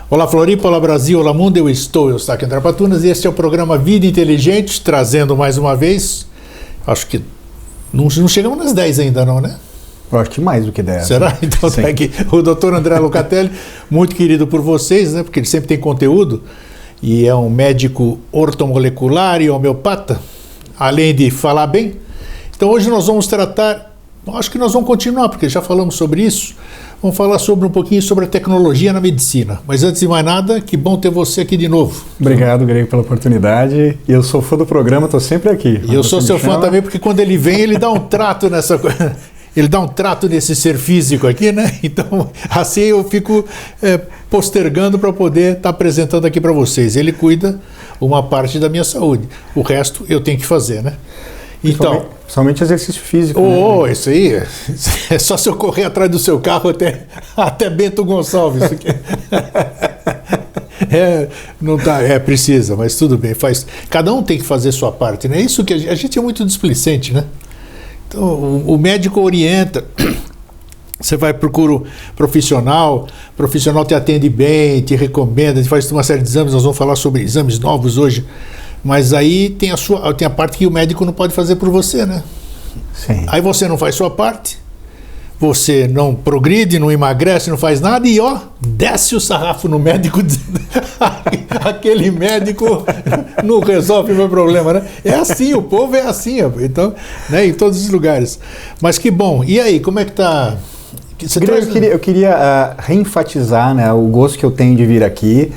Olá Floripa, olá Brasil, olá mundo, eu estou aqui em Trapatunas e este é o programa Vida Inteligente, trazendo mais uma vez, acho que não chegamos nas 10 ainda não, né? Eu acho que mais do que 10. Será? Então tá aqui o Dr. André Locatelli, muito querido por vocês, né? Porque ele sempre tem conteúdo e é um médico ortomolecular e homeopata, além de falar bem. Então hoje nós vamos tratar, acho que nós vamos continuar, porque já falamos sobre isso. Vamos falar um pouquinho sobre a tecnologia na medicina. Mas antes de mais nada, que bom ter você aqui de novo. Obrigado, Greg, pela oportunidade. Eu sou fã do programa, estou sempre aqui. E eu sou seu fã também, porque quando ele vem, ele dá um trato nessa coisa. Ele dá um trato nesse ser físico aqui, né? Então, assim eu fico postergando para poder estar apresentando aqui para vocês. Ele cuida uma parte da minha saúde. O resto eu tenho que fazer, né? Então, somente exercício físico. Oh, né? Isso aí é só se eu correr atrás do seu carro até Bento Gonçalves. Não tá, precisa, mas tudo bem. Cada um tem que fazer sua parte, né? Isso que a gente é muito displicente, né? Então, o médico orienta, você vai procurar o profissional te atende bem, te recomenda, te faz uma série de exames. Nós vamos falar sobre exames novos hoje. Mas aí tem a parte que o médico não pode fazer por você, né? Sim. Aí você não faz sua parte, você não progride, não emagrece, não faz nada e desce o sarrafo no médico, aquele médico não resolve o meu problema, né? É assim, o povo é assim, então, né, em todos os lugares. Mas que bom. E aí, como é que tá? Eu queria reenfatizar, né, o gosto que eu tenho de vir aqui.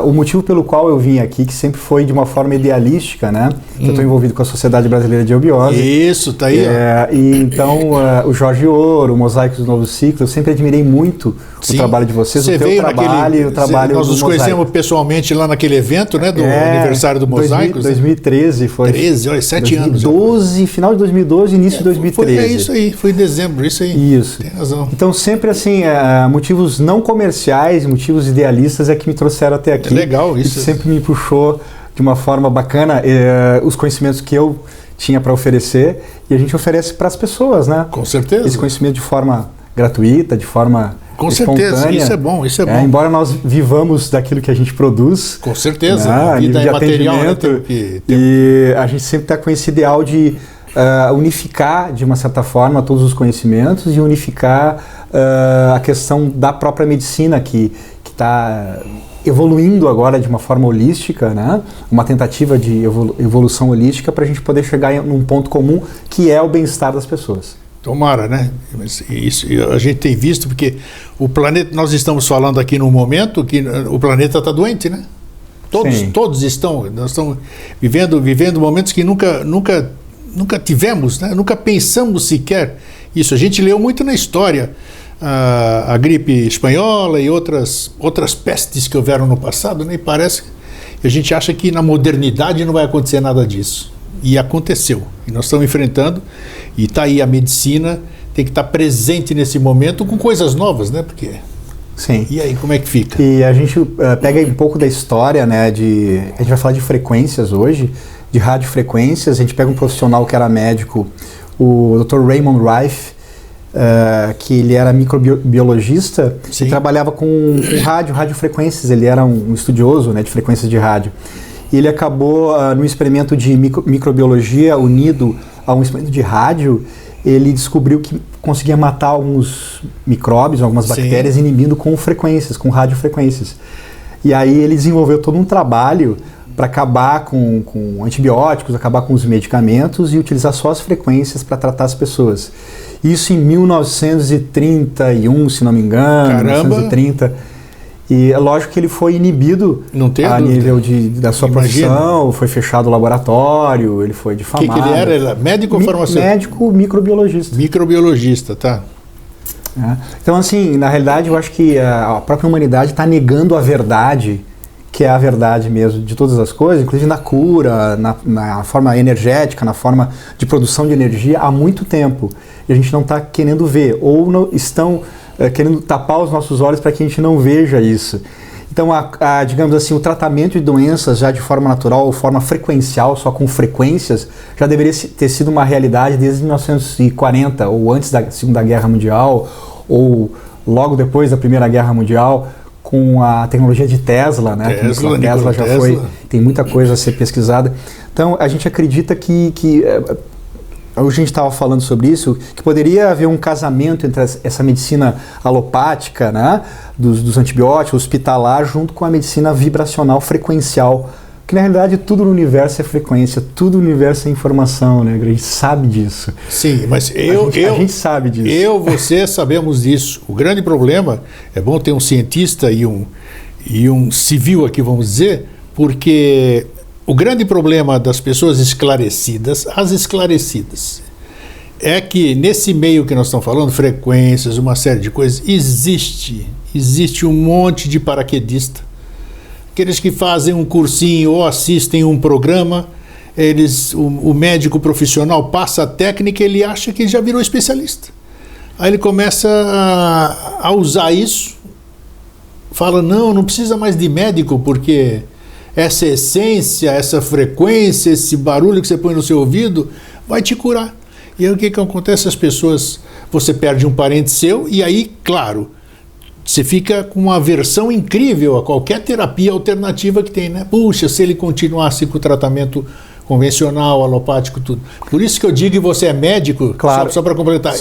O motivo pelo qual eu vim aqui, que sempre foi de uma forma idealística, né? Eu estou envolvido com a Sociedade Brasileira de Eubiose. Isso, tá aí. E então, o Jorge Ouro, o Mosaicos do Novo Ciclo, eu sempre admirei muito o trabalho de vocês, o teu trabalho e o trabalho nós do nos conhecemos pessoalmente lá naquele evento, né? Do aniversário do Mosaicos. 2013 foi. 7 anos. 2012, final de 2012, início de 2013. Isso aí, foi em dezembro, isso aí. Isso. Tem razão. Então, sempre assim, motivos não comerciais, motivos idealistas é que me trouxeram até aqui. É legal isso. E sempre me puxou de uma forma bacana os conhecimentos que eu tinha para oferecer e a gente oferece para as pessoas, né? Com certeza. Esse conhecimento de forma gratuita, de forma espontânea. Certeza, isso é bom. Embora nós vivamos daquilo que a gente produz. Com certeza, né? A vida de é material, né? E a gente sempre está com esse ideal de unificar, de uma certa forma, todos os conhecimentos e unificar a questão da própria medicina que está evoluindo agora de uma forma holística, né? Uma tentativa de evolução holística para a gente poder chegar num ponto comum que é o bem-estar das pessoas. Tomara, né? Isso a gente tem visto, porque o planeta, nós estamos falando aqui num momento que o planeta está doente, né? Todos estão, nós estamos vivendo momentos que nunca tivemos, né? Nunca pensamos sequer isso. A gente leu muito na história a gripe espanhola e outras pestes que houveram no passado, né? E parece que a gente acha que na modernidade não vai acontecer nada disso. E aconteceu. E nós estamos enfrentando, e está aí a medicina, tem que estar presente nesse momento com coisas novas, né? Porque... Sim. E aí, como é que fica? E a gente pega um pouco da história, né? A gente vai falar de frequências hoje, de radiofrequências. A gente pega um profissional que era médico, o Dr. Raymond Rife, que ele era microbiologista e trabalhava com radiofrequências. Ele era um estudioso, né, de frequências de rádio. E ele acabou, num experimento de microbiologia unido a um experimento de rádio, ele descobriu que conseguia matar alguns micróbios, algumas bactérias, inibindo com frequências, com radiofrequências. E aí ele desenvolveu todo um trabalho para acabar com antibióticos, acabar com os medicamentos e utilizar só as frequências para tratar as pessoas. Isso em 1931, se não me engano. Caramba. 1930. E é lógico que ele foi inibido nível da sua profissão, foi fechado o laboratório, ele foi difamado. O que ele era? Ele era médico ou farmacêutico? Médico microbiologista. Microbiologista, tá. Então, assim, na realidade, eu acho que a própria humanidade está negando a verdade, que é a verdade mesmo de todas as coisas, inclusive na cura, na forma energética, na forma de produção de energia, há muito tempo. E a gente não está querendo ver, ou não estão querendo tapar os nossos olhos para que a gente não veja isso. Então, digamos assim, o tratamento de doenças já de forma natural ou forma frequencial, só com frequências, já deveria ter sido uma realidade desde 1940, ou antes da Segunda Guerra Mundial, ou logo depois da Primeira Guerra Mundial, com a tecnologia de Tesla, né? Tesla já foi, tem muita coisa a ser pesquisada. Então, a gente acredita que hoje a gente estava falando sobre isso, que poderia haver um casamento entre essa medicina alopática, né, dos antibióticos, hospitalar, junto com a medicina vibracional frequencial, que na realidade tudo no universo é frequência, tudo no universo é informação, né? A gente sabe disso. Sim, mas a gente sabe disso. Você sabemos disso. O grande problema, é bom ter um cientista e um civil aqui, vamos dizer, porque o grande problema das pessoas esclarecidas, as esclarecidas, é que nesse meio que nós estamos falando, frequências, uma série de coisas, existe um monte de paraquedista. Aqueles que fazem um cursinho ou assistem um programa, o médico profissional passa a técnica e ele acha que já virou especialista. Aí ele começa a usar isso, fala, não precisa mais de médico, porque essa essência, essa frequência, esse barulho que você põe no seu ouvido vai te curar. E aí o que acontece? As pessoas, você perde um parente seu e aí, claro, você fica com uma aversão incrível a qualquer terapia alternativa que tem, né? Puxa, se ele continuasse com o tratamento convencional, alopático, tudo. Por isso que eu digo que você é médico, claro, só para completar,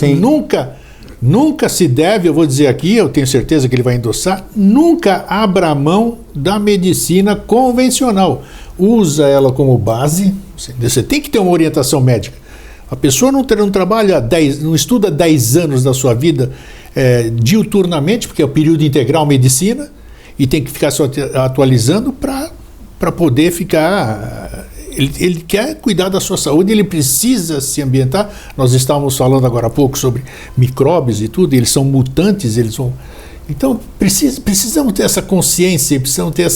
nunca se deve, eu vou dizer aqui, eu tenho certeza que ele vai endossar, nunca abra mão da medicina convencional. Usa ela como base, você tem que ter uma orientação médica. A pessoa não trabalha não estuda 10 anos da sua vida diuturnamente, porque é o período integral medicina, e tem que ficar só atualizando para poder ficar... Ele quer cuidar da sua saúde, ele precisa se ambientar. Nós estávamos falando agora há pouco sobre micróbios e tudo, eles são mutantes, então precisamos ter essa consciência, precisamos ter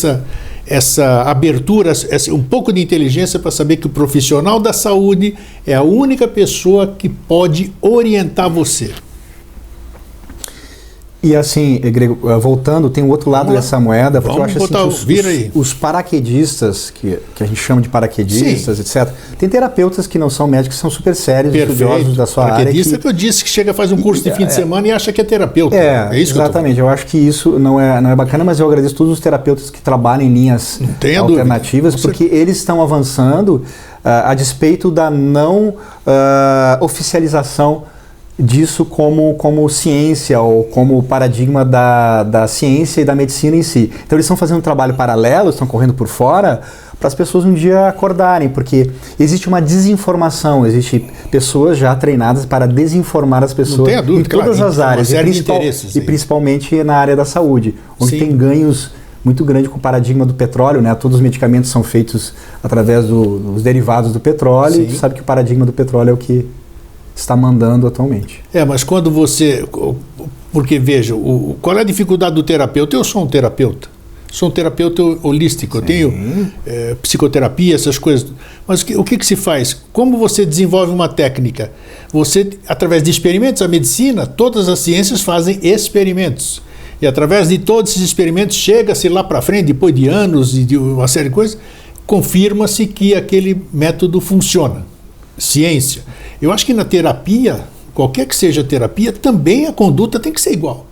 essa abertura, um pouco de inteligência para saber que o profissional da saúde é a única pessoa que pode orientar você. E assim, Grego, voltando, tem o outro lado dessa moeda, porque eu acho assim que os paraquedistas, que a gente chama de paraquedistas, etc., tem terapeutas que não são médicos, que são super sérios, estudiosos da sua área. Paraquedista que eu disse que chega, faz um curso de fim de semana e acha que é terapeuta. É isso exatamente. Eu acho que isso não é bacana, mas eu agradeço todos os terapeutas que trabalham em linhas alternativas, porque eles estão avançando a despeito da não oficialização disso como ciência ou como paradigma da ciência e da medicina em si. Então eles estão fazendo um trabalho paralelo, estão correndo por fora para as pessoas um dia acordarem, porque existe uma desinformação, existe pessoas já treinadas para desinformar as pessoas em todas as áreas, e principalmente na área da saúde, onde tem ganhos muito grande com o paradigma do petróleo, né? Todos os medicamentos são feitos através dos derivados do petróleo, e tu sabe que o paradigma do petróleo é o que está mandando atualmente. Mas quando você... Porque, veja, qual é a dificuldade do terapeuta? Eu sou um terapeuta. Sou um terapeuta holístico. Eu tenho psicoterapia, essas coisas. Mas o que se faz? Como você desenvolve uma técnica? Você, através de experimentos, a medicina, todas as ciências fazem experimentos. E através de todos esses experimentos, chega-se lá para frente, depois de anos e de uma série de coisas, confirma-se que aquele método funciona. Ciência. Eu acho que na terapia, qualquer que seja a terapia, também a conduta tem que ser igual.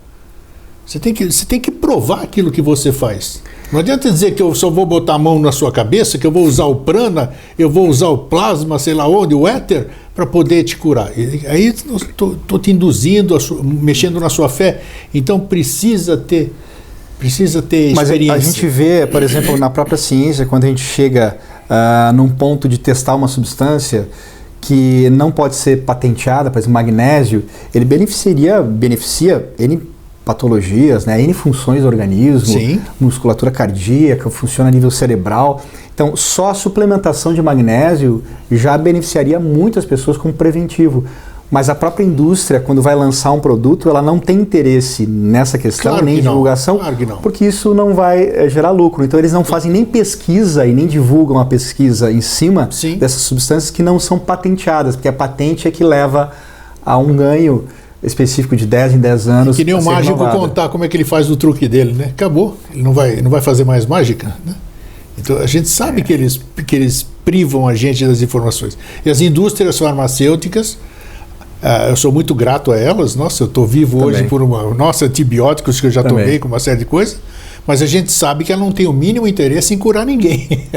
Você tem que provar aquilo que você faz. Não adianta dizer que eu só vou botar a mão na sua cabeça, que eu vou usar o prana, eu vou usar o plasma, sei lá onde, o éter, para poder te curar. Aí estou te induzindo, mexendo na sua fé. Então precisa ter experiência. Mas a gente vê, por exemplo, na própria ciência, quando a gente chega num ponto de testar uma substância que não pode ser patenteada, por exemplo, magnésio, ele beneficia N patologias, né, N funções do organismo, musculatura cardíaca, funciona a nível cerebral. Então, só a suplementação de magnésio já beneficiaria muitas pessoas como preventivo. Mas a própria indústria, quando vai lançar um produto, ela não tem interesse nessa questão, nem divulgação, porque isso não vai gerar lucro. Então eles não fazem nem pesquisa e nem divulgam a pesquisa em cima dessas substâncias que não são patenteadas, porque a patente é que leva a um ganho específico de 10 em 10 anos. Que nem o mágico contar como é que ele faz o truque dele, né? Acabou, ele não vai fazer mais mágica, né? Então a gente sabe que eles privam a gente das informações. E as indústrias farmacêuticas, eu sou muito grato a elas. Nossa, eu estou vivo hoje por antibióticos que eu já tomei, com uma série de coisas. Mas a gente sabe que ela não tem o mínimo interesse em curar ninguém.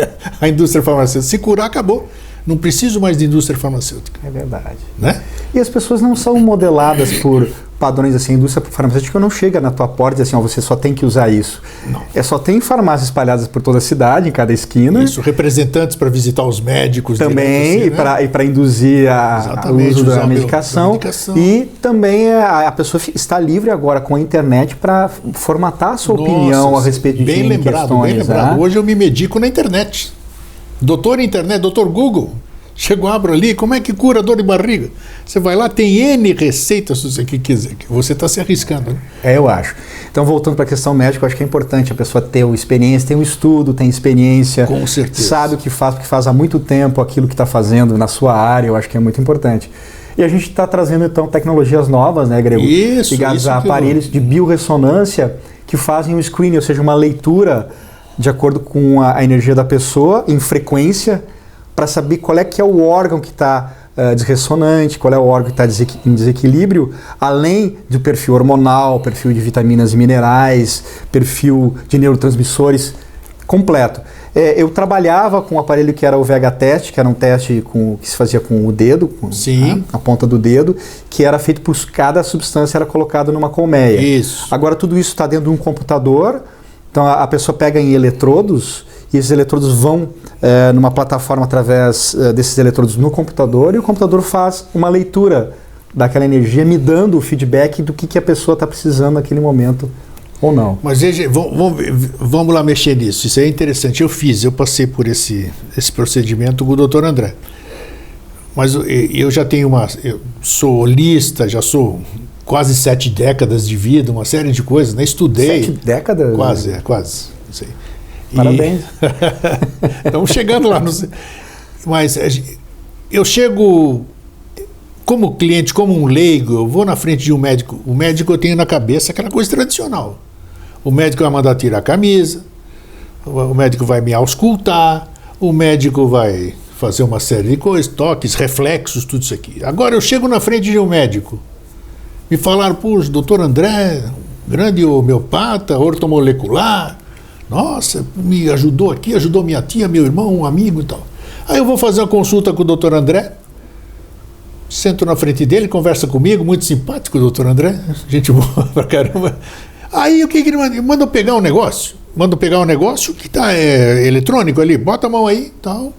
A indústria farmacêutica. Se curar, acabou. Não preciso mais de indústria farmacêutica. É verdade. Né? E as pessoas não são modeladas por padrões assim, a indústria farmacêutica não chega na tua porta e diz assim, você só tem que usar isso. Não. Só tem farmácias espalhadas por toda a cidade, em cada esquina. Isso, representantes para visitar os médicos. Também, assim, né? E para induzir o uso da medicação. E também a pessoa está livre agora com a internet para formatar a sua opinião a respeito de bem lembrado, questões. Bem lembrado. Hoje eu me medico na internet. Doutor internet, doutor Google. Chego, abro ali, como é que cura dor de barriga? Você vai lá, tem N receitas, se você quiser. Você está se arriscando. Né? Eu acho. Então, voltando para a questão médica, eu acho que é importante a pessoa ter experiência, tem um estudo, tem experiência. Com certeza. Sabe o que faz, porque faz há muito tempo aquilo que está fazendo na sua área, eu acho que é muito importante. E a gente está trazendo, então, tecnologias novas, né, Grego? Ligadas a aparelhos de biorressonância que fazem um screening, ou seja, uma leitura de acordo com a energia da pessoa, em frequência, para saber qual é que é o órgão que está desressonante, qual é o órgão que está em desequilíbrio, além do perfil hormonal, perfil de vitaminas e minerais, perfil de neurotransmissores completo. Eu trabalhava com um aparelho que era o VH-teste, que era um teste que se fazia com o dedo, com a ponta do dedo, que era feito por cada substância, era colocada numa colmeia. Isso. Agora tudo isso está dentro de um computador, então a pessoa pega em eletrodos, e esses eletrodos vão numa plataforma através desses eletrodos no computador, e o computador faz uma leitura daquela energia, me dando o feedback do que a pessoa está precisando naquele momento ou não. Mas veja, vamos lá mexer nisso. Isso é interessante. Eu passei por esse procedimento com o Dr. André. Mas eu já tenho eu sou holista, já sou quase 7 décadas de vida, uma série de coisas, né? Estudei. 7 décadas? Quase. Não sei. Parabéns. Estamos chegando lá. Mas eu chego como cliente, como um leigo, eu vou na frente de um médico. O médico eu tenho na cabeça aquela coisa tradicional. O médico vai mandar tirar a camisa, o médico vai me auscultar, o médico vai fazer uma série de coisas, toques, reflexos, tudo isso aqui. Agora eu chego na frente de um médico, me falaram, puxa, doutor André, grande homeopata, ortomolecular, nossa, me ajudou aqui, ajudou minha tia, meu irmão, um amigo e tal. Aí eu vou fazer uma consulta com o doutor André, sento na frente dele, conversa comigo, muito simpático o doutor André, gente boa pra caramba. Aí o que ele manda? Manda eu pegar um negócio. Manda pegar um negócio que está eletrônico ali, bota a mão aí, tal.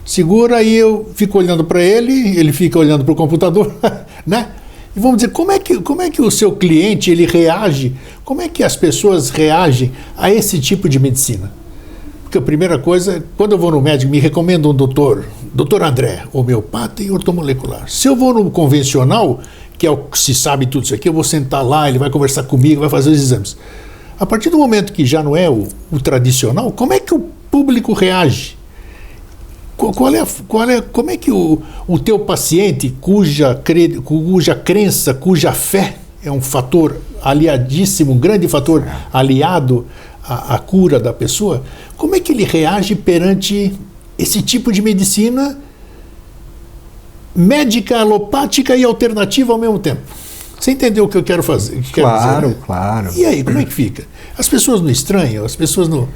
Segura, aí eu fico olhando para ele fica olhando para o computador, né? E vamos dizer, como é que o seu cliente ele reage, como é que as pessoas reagem a esse tipo de medicina? Porque a primeira coisa, quando eu vou no médico, me recomenda um doutor André, homeopata e ortomolecular. Se eu vou no convencional, que é o que se sabe tudo isso aqui, eu vou sentar lá, ele vai conversar comigo, vai fazer os exames. A partir do momento que já não é o tradicional, como é que o público reage? Como é que o teu paciente, cuja crença, cuja fé é um fator aliadíssimo, um grande fator aliado à cura da pessoa, como é que ele reage perante esse tipo de medicina médica, alopática e alternativa ao mesmo tempo? Você entendeu o que eu quero fazer? Claro, dizer, né? Claro. E aí, como é que fica? As pessoas não estranham, as pessoas não...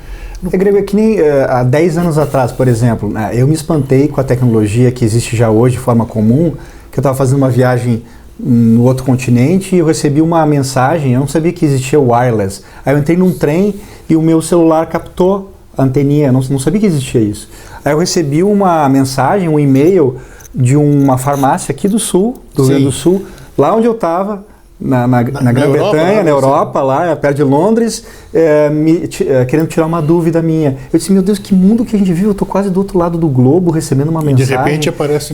É que nem há 10 anos atrás, por exemplo, eu me espantei com a tecnologia que existe já hoje de forma comum, que eu estava fazendo uma viagem no outro continente e eu recebi uma mensagem, eu não sabia que existia o wireless. Aí eu entrei num trem e o meu celular captou a anteninha, não sabia que existia isso. Aí eu recebi uma mensagem, um e-mail de uma farmácia aqui do sul, do Rio Grande do Sul, lá onde eu estava, na Grã-Bretanha, na Europa, lá perto de Londres, querendo tirar uma dúvida minha. Eu disse, meu Deus, que mundo que a gente vive, eu estou quase do outro lado do globo recebendo uma mensagem. De repente aparece.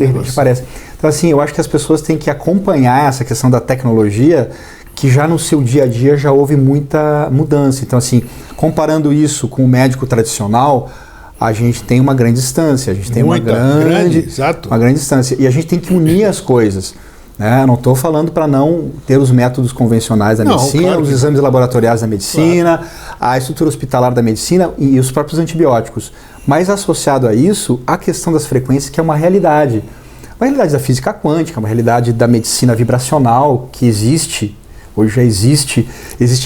Então assim, eu acho que as pessoas têm que acompanhar essa questão da tecnologia, que já no seu dia a dia já houve muita mudança. Então assim, comparando isso com o médico tradicional, a gente tem uma grande distância, a gente tem uma grande distância. E a gente tem que unir as coisas. Não estou falando para não ter os métodos convencionais da medicina, claro, os exames laboratoriais da medicina, a estrutura hospitalar da medicina e os próprios antibióticos. Mas associado a isso, a questão das frequências, que é uma realidade. Uma realidade da física quântica, uma realidade da medicina vibracional que existe Hoje já existem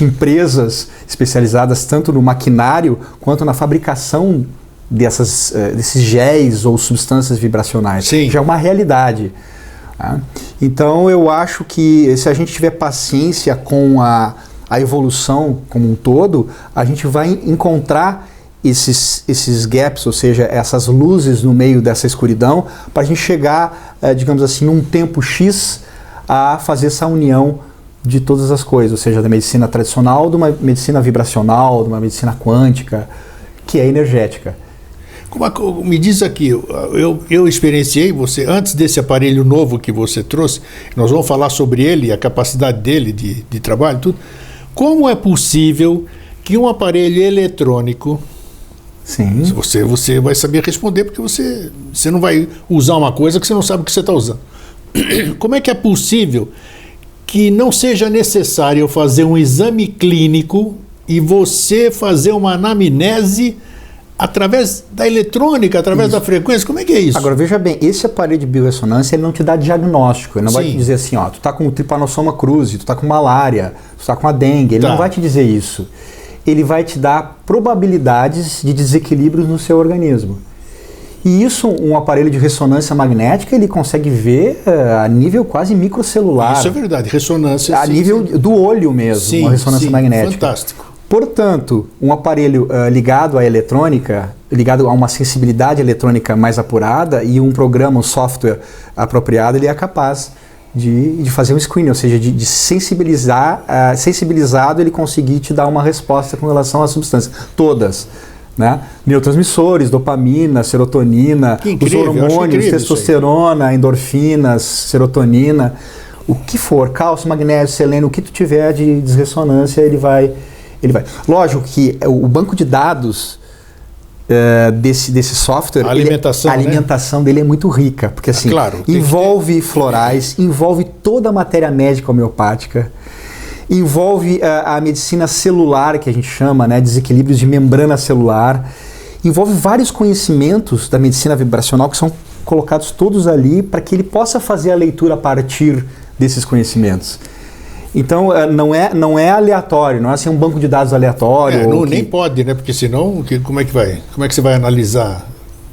empresas especializadas tanto no maquinário quanto na fabricação desses géis ou substâncias vibracionais. Sim. Já é uma realidade. Tá? Então eu acho que se a gente tiver paciência com a evolução como um todo, a gente vai encontrar esses gaps, ou seja, essas luzes no meio dessa escuridão, para a gente chegar, digamos assim, num tempo X a fazer essa união de todas as coisas, ou seja, da medicina tradicional, de uma medicina vibracional, de uma medicina quântica, que é energética. Me diz aqui, eu experienciei você, antes desse aparelho novo que você trouxe, nós vamos falar sobre ele, a capacidade dele de trabalho, tudo. Como é possível que um aparelho eletrônico, sim, você vai saber responder, porque você não vai usar uma coisa que você não sabe o que você está usando. Como é que é possível que não seja necessário eu fazer um exame clínico e você fazer uma anamnese através da eletrônica, através da frequência? Como é que é isso? Agora, veja bem, esse aparelho de biorressonância, ele não te dá diagnóstico. Ele não vai te dizer assim, ó, tu tá com tripanossoma cruzi, tu tá com malária, tu tá com a dengue. Ele não vai te dizer isso. Ele vai te dar probabilidades de desequilíbrios no seu organismo. E isso, um aparelho de ressonância magnética, ele consegue ver a nível quase microcelular. Isso é verdade, ressonância. A nível do olho mesmo, uma ressonância magnética. Fantástico. Portanto, um aparelho ligado à eletrônica, ligado a uma sensibilidade eletrônica mais apurada e um programa, um software apropriado, ele é capaz de fazer um screening, ou seja, de sensibilizar, sensibilizado ele conseguir te dar uma resposta com relação às substâncias, todas. Né? Neurotransmissores, dopamina, serotonina, os hormônios, testosterona, endorfinas, serotonina, o que for, cálcio, magnésio, selênio, o que tu tiver de desressonância, ele vai. Lógico que o banco de dados desse software, a alimentação dele é muito rica, porque assim, envolve florais, envolve toda a matéria médica homeopática, envolve a medicina celular, que a gente chama, né, desequilíbrios de membrana celular, envolve vários conhecimentos da medicina vibracional que são colocados todos ali para que ele possa fazer a leitura a partir desses conhecimentos. Então, não é aleatório, não é assim um banco de dados aleatório. Nem pode, né? Porque senão, como é que você vai analisar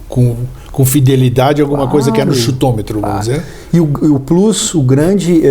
com fidelidade alguma coisa que é no chutômetro, vamos dizer? E o plus, o grande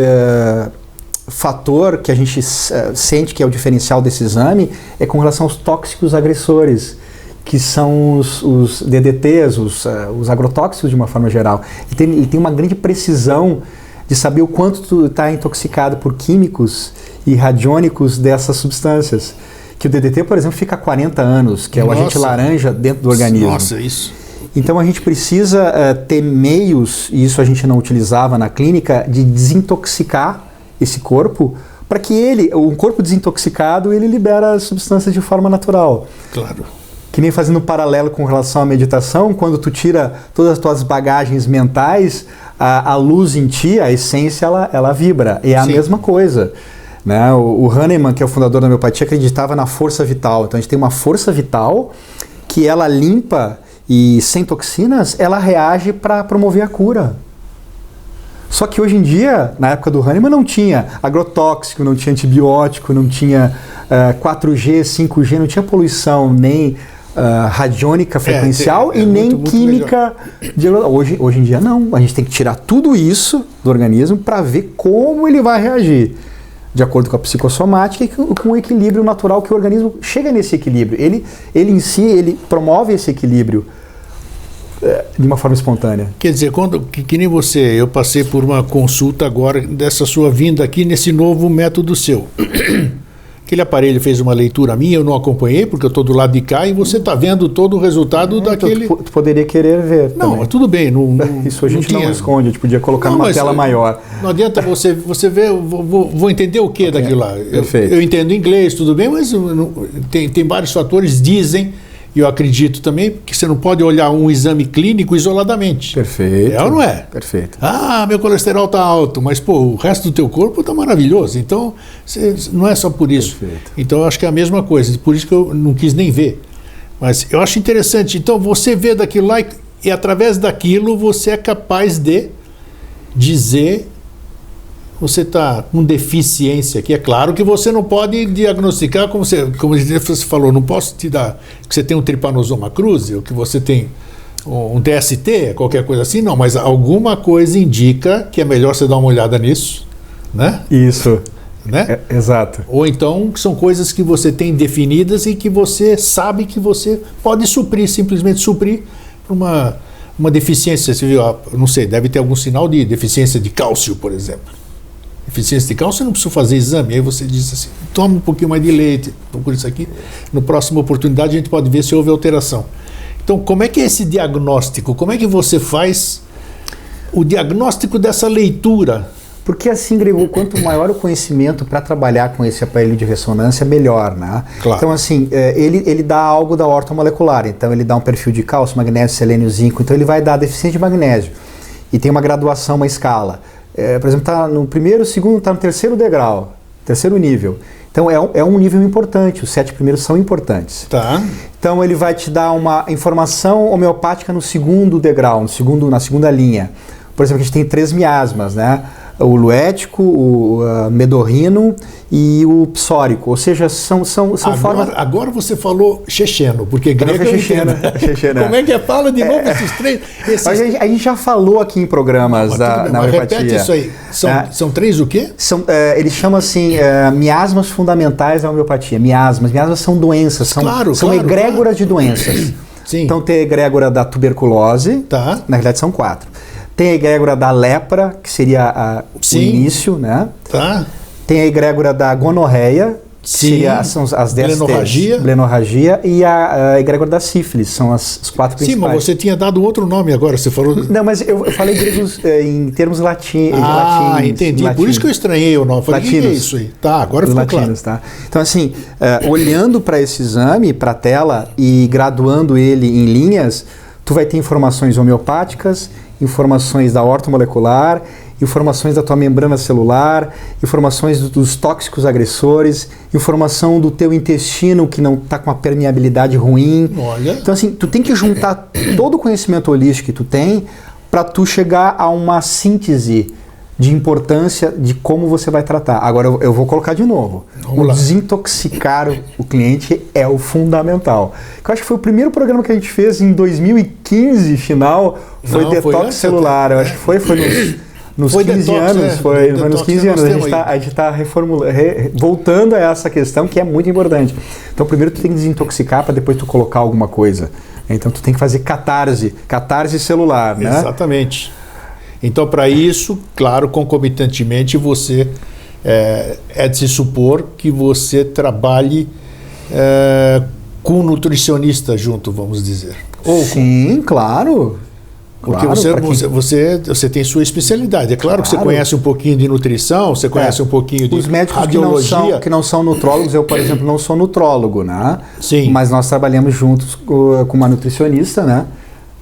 fator que a gente sente que é o diferencial desse exame é com relação aos tóxicos agressores, que são os DDTs, os agrotóxicos de uma forma geral. Ele tem uma grande precisão de saber o quanto tu está intoxicado por químicos e radiônicos dessas substâncias. Que o DDT, por exemplo, fica há 40 anos, que é o agente laranja dentro do organismo. Nossa, isso. Então a gente precisa ter meios, e isso a gente não utilizava na clínica, de desintoxicar esse corpo, para que um corpo desintoxicado, ele libera as substâncias de forma natural. Claro. Que nem fazendo um paralelo com relação à meditação, quando tu tira todas as tuas bagagens mentais, a luz em ti, a essência, ela vibra. E é a mesma coisa. Né? O Hahnemann, que é o fundador da homeopatia, acreditava na força vital. Então a gente tem uma força vital que ela limpa e sem toxinas, ela reage para promover a cura. Só que hoje em dia, na época do Hahnemann, não tinha agrotóxico, não tinha antibiótico, não tinha 4G, 5G, não tinha poluição, nem radiônica frequencial e nem química. Hoje em dia não, a gente tem que tirar tudo isso do organismo para ver como ele vai reagir, de acordo com a psicossomática e com o equilíbrio natural, que o organismo chega nesse equilíbrio. Ele em si, ele promove esse equilíbrio de uma forma espontânea. Quer dizer, que nem você, eu passei por uma consulta agora dessa sua vinda aqui nesse novo método seu. Aquele aparelho fez uma leitura minha, eu não acompanhei porque eu estou do lado de cá e você está vendo todo o resultado daquele... Então, tu poderia querer ver Não, mas tudo bem. Isso a gente não esconde, a gente podia colocar numa tela maior. Não adianta você ver, vou entender o que daquilo lá. Eu entendo inglês, tudo bem, mas tem vários fatores, dizem, e eu acredito também, que você não pode olhar um exame clínico isoladamente. Perfeito. É ou não é? Perfeito. Meu colesterol está alto, mas o resto do teu corpo está maravilhoso. Então, não é só por isso. Perfeito. Então, eu acho que é a mesma coisa. Por isso que eu não quis nem ver. Mas eu acho interessante. Então, você vê daquilo lá e através daquilo você é capaz de dizer você está com deficiência aqui. É claro que você não pode diagnosticar, como você falou, não posso te dar que você tem um Trypanosoma cruzi, ou que você tem um DST, qualquer coisa assim, não, mas alguma coisa indica que é melhor você dar uma olhada nisso, né? Isso. Né? Exato. Ou então são coisas que você tem definidas e que você sabe que você pode suprir, simplesmente suprir uma deficiência. Você viu, não sei, deve ter algum sinal de deficiência de cálcio, por exemplo. Deficiência de cálcio, você não precisa fazer exame. Aí você diz assim, toma um pouquinho mais de leite, procura isso aqui. Na próxima oportunidade a gente pode ver se houve alteração. Então, como é que é esse diagnóstico? Como é que você faz o diagnóstico dessa leitura? Porque assim, Grego, quanto maior o conhecimento para trabalhar com esse aparelho de ressonância, melhor, né? Claro. Então, assim, ele dá algo da ortomolecular. Então, ele dá um perfil de cálcio, magnésio, selênio, zinco. Então, ele vai dar deficiência de magnésio. E tem uma graduação, uma escala. Por exemplo, está no primeiro, segundo, está no terceiro degrau, terceiro nível. Então, é um nível importante. Os 7 primeiros são importantes. Tá. Então, ele vai te dar uma informação homeopática no segundo degrau, na segunda linha. Por exemplo, a gente tem 3 miasmas, né? O luético, o medorrino e o psórico, ou seja, são formas... Agora você falou checheno, porque grego é checheno. Como é que fala de novo esses 3? A gente já falou aqui em programas na homeopatia. Repete isso aí. São 3 o quê? Eles chamam assim, miasmas fundamentais da homeopatia. Miasmas são doenças, são egrégoras de doenças. Sim. Então tem a egrégora da tuberculose, tá. Na realidade são 4. Tem a egrégora da lepra, que seria o início, né? Tá. Tem a egrégora da gonorreia, que são as 10 blenorragia, e a egrégora da sífilis, são as 4 principais. Sim, mas você tinha dado outro nome agora, você falou... Não, mas eu falei gregos em termos latinos. Entendi. Por isso que eu estranhei o nome. Falei, o que é isso aí? Tá, agora ficou latinos, claro. Tá? Então, assim, olhando para esse exame, para a tela, e graduando ele em linhas, tu vai ter informações homeopáticas, informações da ortomolecular, informações da tua membrana celular, informações dos tóxicos agressores, informação do teu intestino que não está com uma permeabilidade ruim. Olha. Então, assim, tu tem que juntar todo o conhecimento holístico que tu tem para tu chegar a uma síntese de importância de como você vai tratar. Agora, eu vou colocar de novo. Desintoxicar o cliente é o fundamental. Eu acho que foi o primeiro programa que a gente fez em 2015, final, foi detox celular. Eu acho que foi nos 15 detox, anos. Foi nos 15 anos. A gente está voltando a essa questão que é muito importante. Então, primeiro tu tem que desintoxicar para depois tu colocar alguma coisa. Então, tu tem que fazer catarse celular, né? Exatamente. Então, para isso, claro, concomitantemente, você é de se supor que você trabalhe com um nutricionista junto, vamos dizer. Sim, claro. Porque você tem sua especialidade. É claro que você conhece um pouquinho de nutrição, você conhece um pouquinho de os médicos radiologia. que não são nutrólogos, eu, por exemplo, não sou nutrólogo, né? Sim. Mas nós trabalhamos juntos com uma nutricionista, né?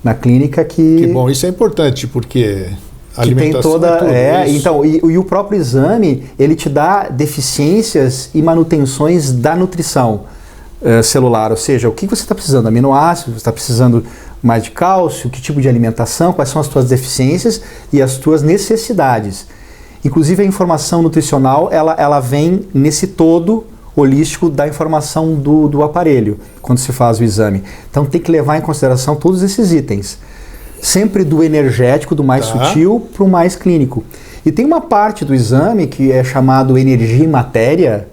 Na clínica que bom, isso é importante, porque a alimentação tem toda, então, e o próprio exame, ele te dá deficiências e manutenções da nutrição celular, ou seja, o que você está precisando, aminoácidos, você está precisando mais de cálcio, que tipo de alimentação, quais são as tuas deficiências e as tuas necessidades. Inclusive a informação nutricional, ela vem nesse todo holístico da informação do aparelho, quando se faz o exame. Então tem que levar em consideração todos esses itens. Sempre do energético, do mais sutil, para o mais clínico. E tem uma parte do exame que é chamado energia e matéria,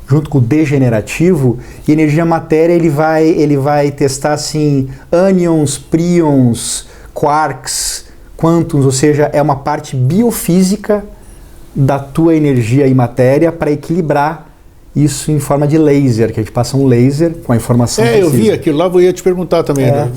junto com o degenerativo, e energia e matéria ele vai testar assim, ânions, príons, quarks, quântons, ou seja, é uma parte biofísica da tua energia e matéria para equilibrar isso em forma de laser, que a gente passa um laser com a informação precisa. Eu vi aquilo lá, eu ia te perguntar também. Né?